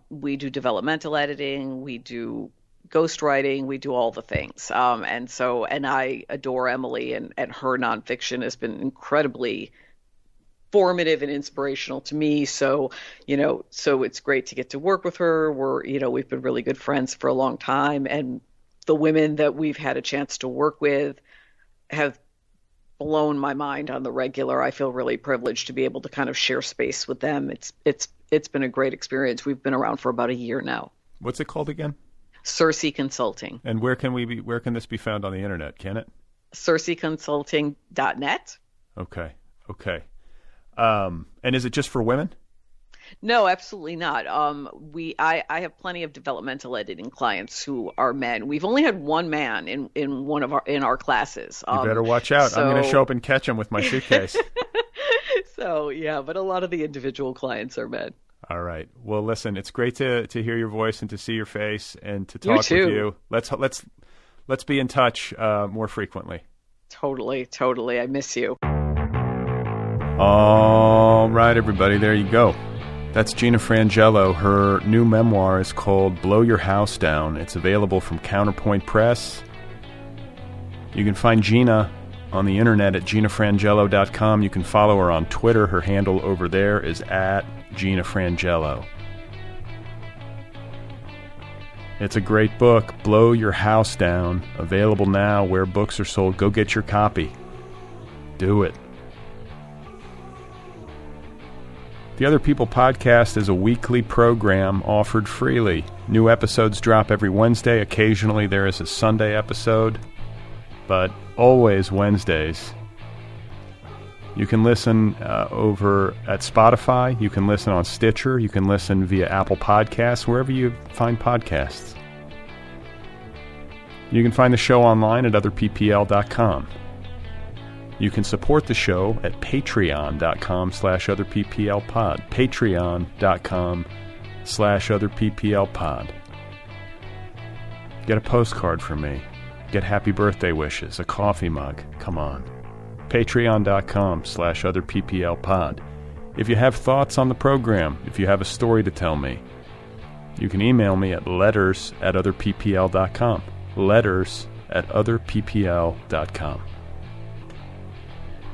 We do developmental editing. We do ghostwriting, we do all the things. And I adore Emily, and her nonfiction has been incredibly formative and inspirational to me. So it's great to get to work with her. We've been really good friends for a long time. And the women that we've had a chance to work with have blown my mind on the regular. I feel really privileged to be able to kind of share space with them. It's been a great experience. We've been around for about a year now. What's it called again? Cersei Consulting. And where can this be found on the internet? Can it? CerseiConsulting.net. Okay. And is it just for women? No, absolutely not. I have plenty of developmental editing clients who are men. We've only had one man in our classes. You better watch out. I'm going to show up and catch him with my suitcase. So yeah, but a lot of the individual clients are men. All right. Well, listen, it's great to hear your voice and to see your face and to talk with you. Let's be in touch more frequently. Totally. I miss you. All right, everybody. There you go. That's Gina Frangello. Her new memoir is called Blow Your House Down. It's available from Counterpoint Press. You can find Gina on the internet at ginafrangello.com. You can follow her on Twitter. Her handle over there is at Gina Frangello. It's a great book, Blow Your House Down. Available now where books are sold. Go get your copy. Do it. The Other People podcast is a weekly program offered freely. New episodes drop every Wednesday. Occasionally there is a Sunday episode, but always Wednesdays. You can listen over at Spotify. You can listen on Stitcher. You can listen via Apple Podcasts, wherever you find podcasts. You can find the show online at otherppl.com. You can support the show at patreon.com/otherpplpod. Patreon.com/otherpplpod. Get a postcard from me. Get happy birthday wishes, a coffee mug. Come on. Patreon.com/otherpplpod. If you have thoughts on the program, if you have a story to tell me, You can email me at letters@otherppl.com. Letters@otherppl.com.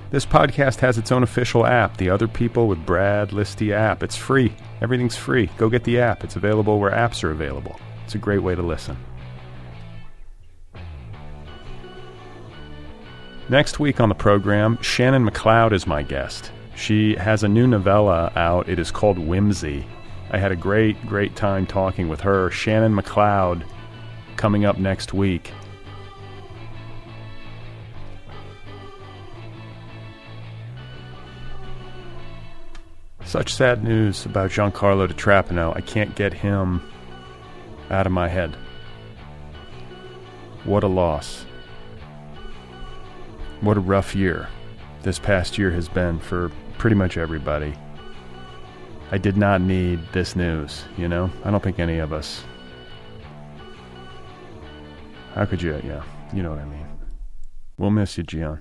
This podcast has its own official app, the Otherppl with Brad Listi app. It's free. Everything's free. Go get the app. It's available where apps are available. It's a great way to listen. Next week on the program, Shannon McLeod is my guest. She has a new novella out. It is called Whimsy. I had a great time talking with her. Shannon McLeod coming up next week. Such sad news about Giancarlo Di Trapano. I can't get him out of my head. What a loss. What a rough year this past year has been for pretty much everybody. I did not need this news, you know? I don't think any of us. How could you? Yeah, you know what I mean. We'll miss you, Gian.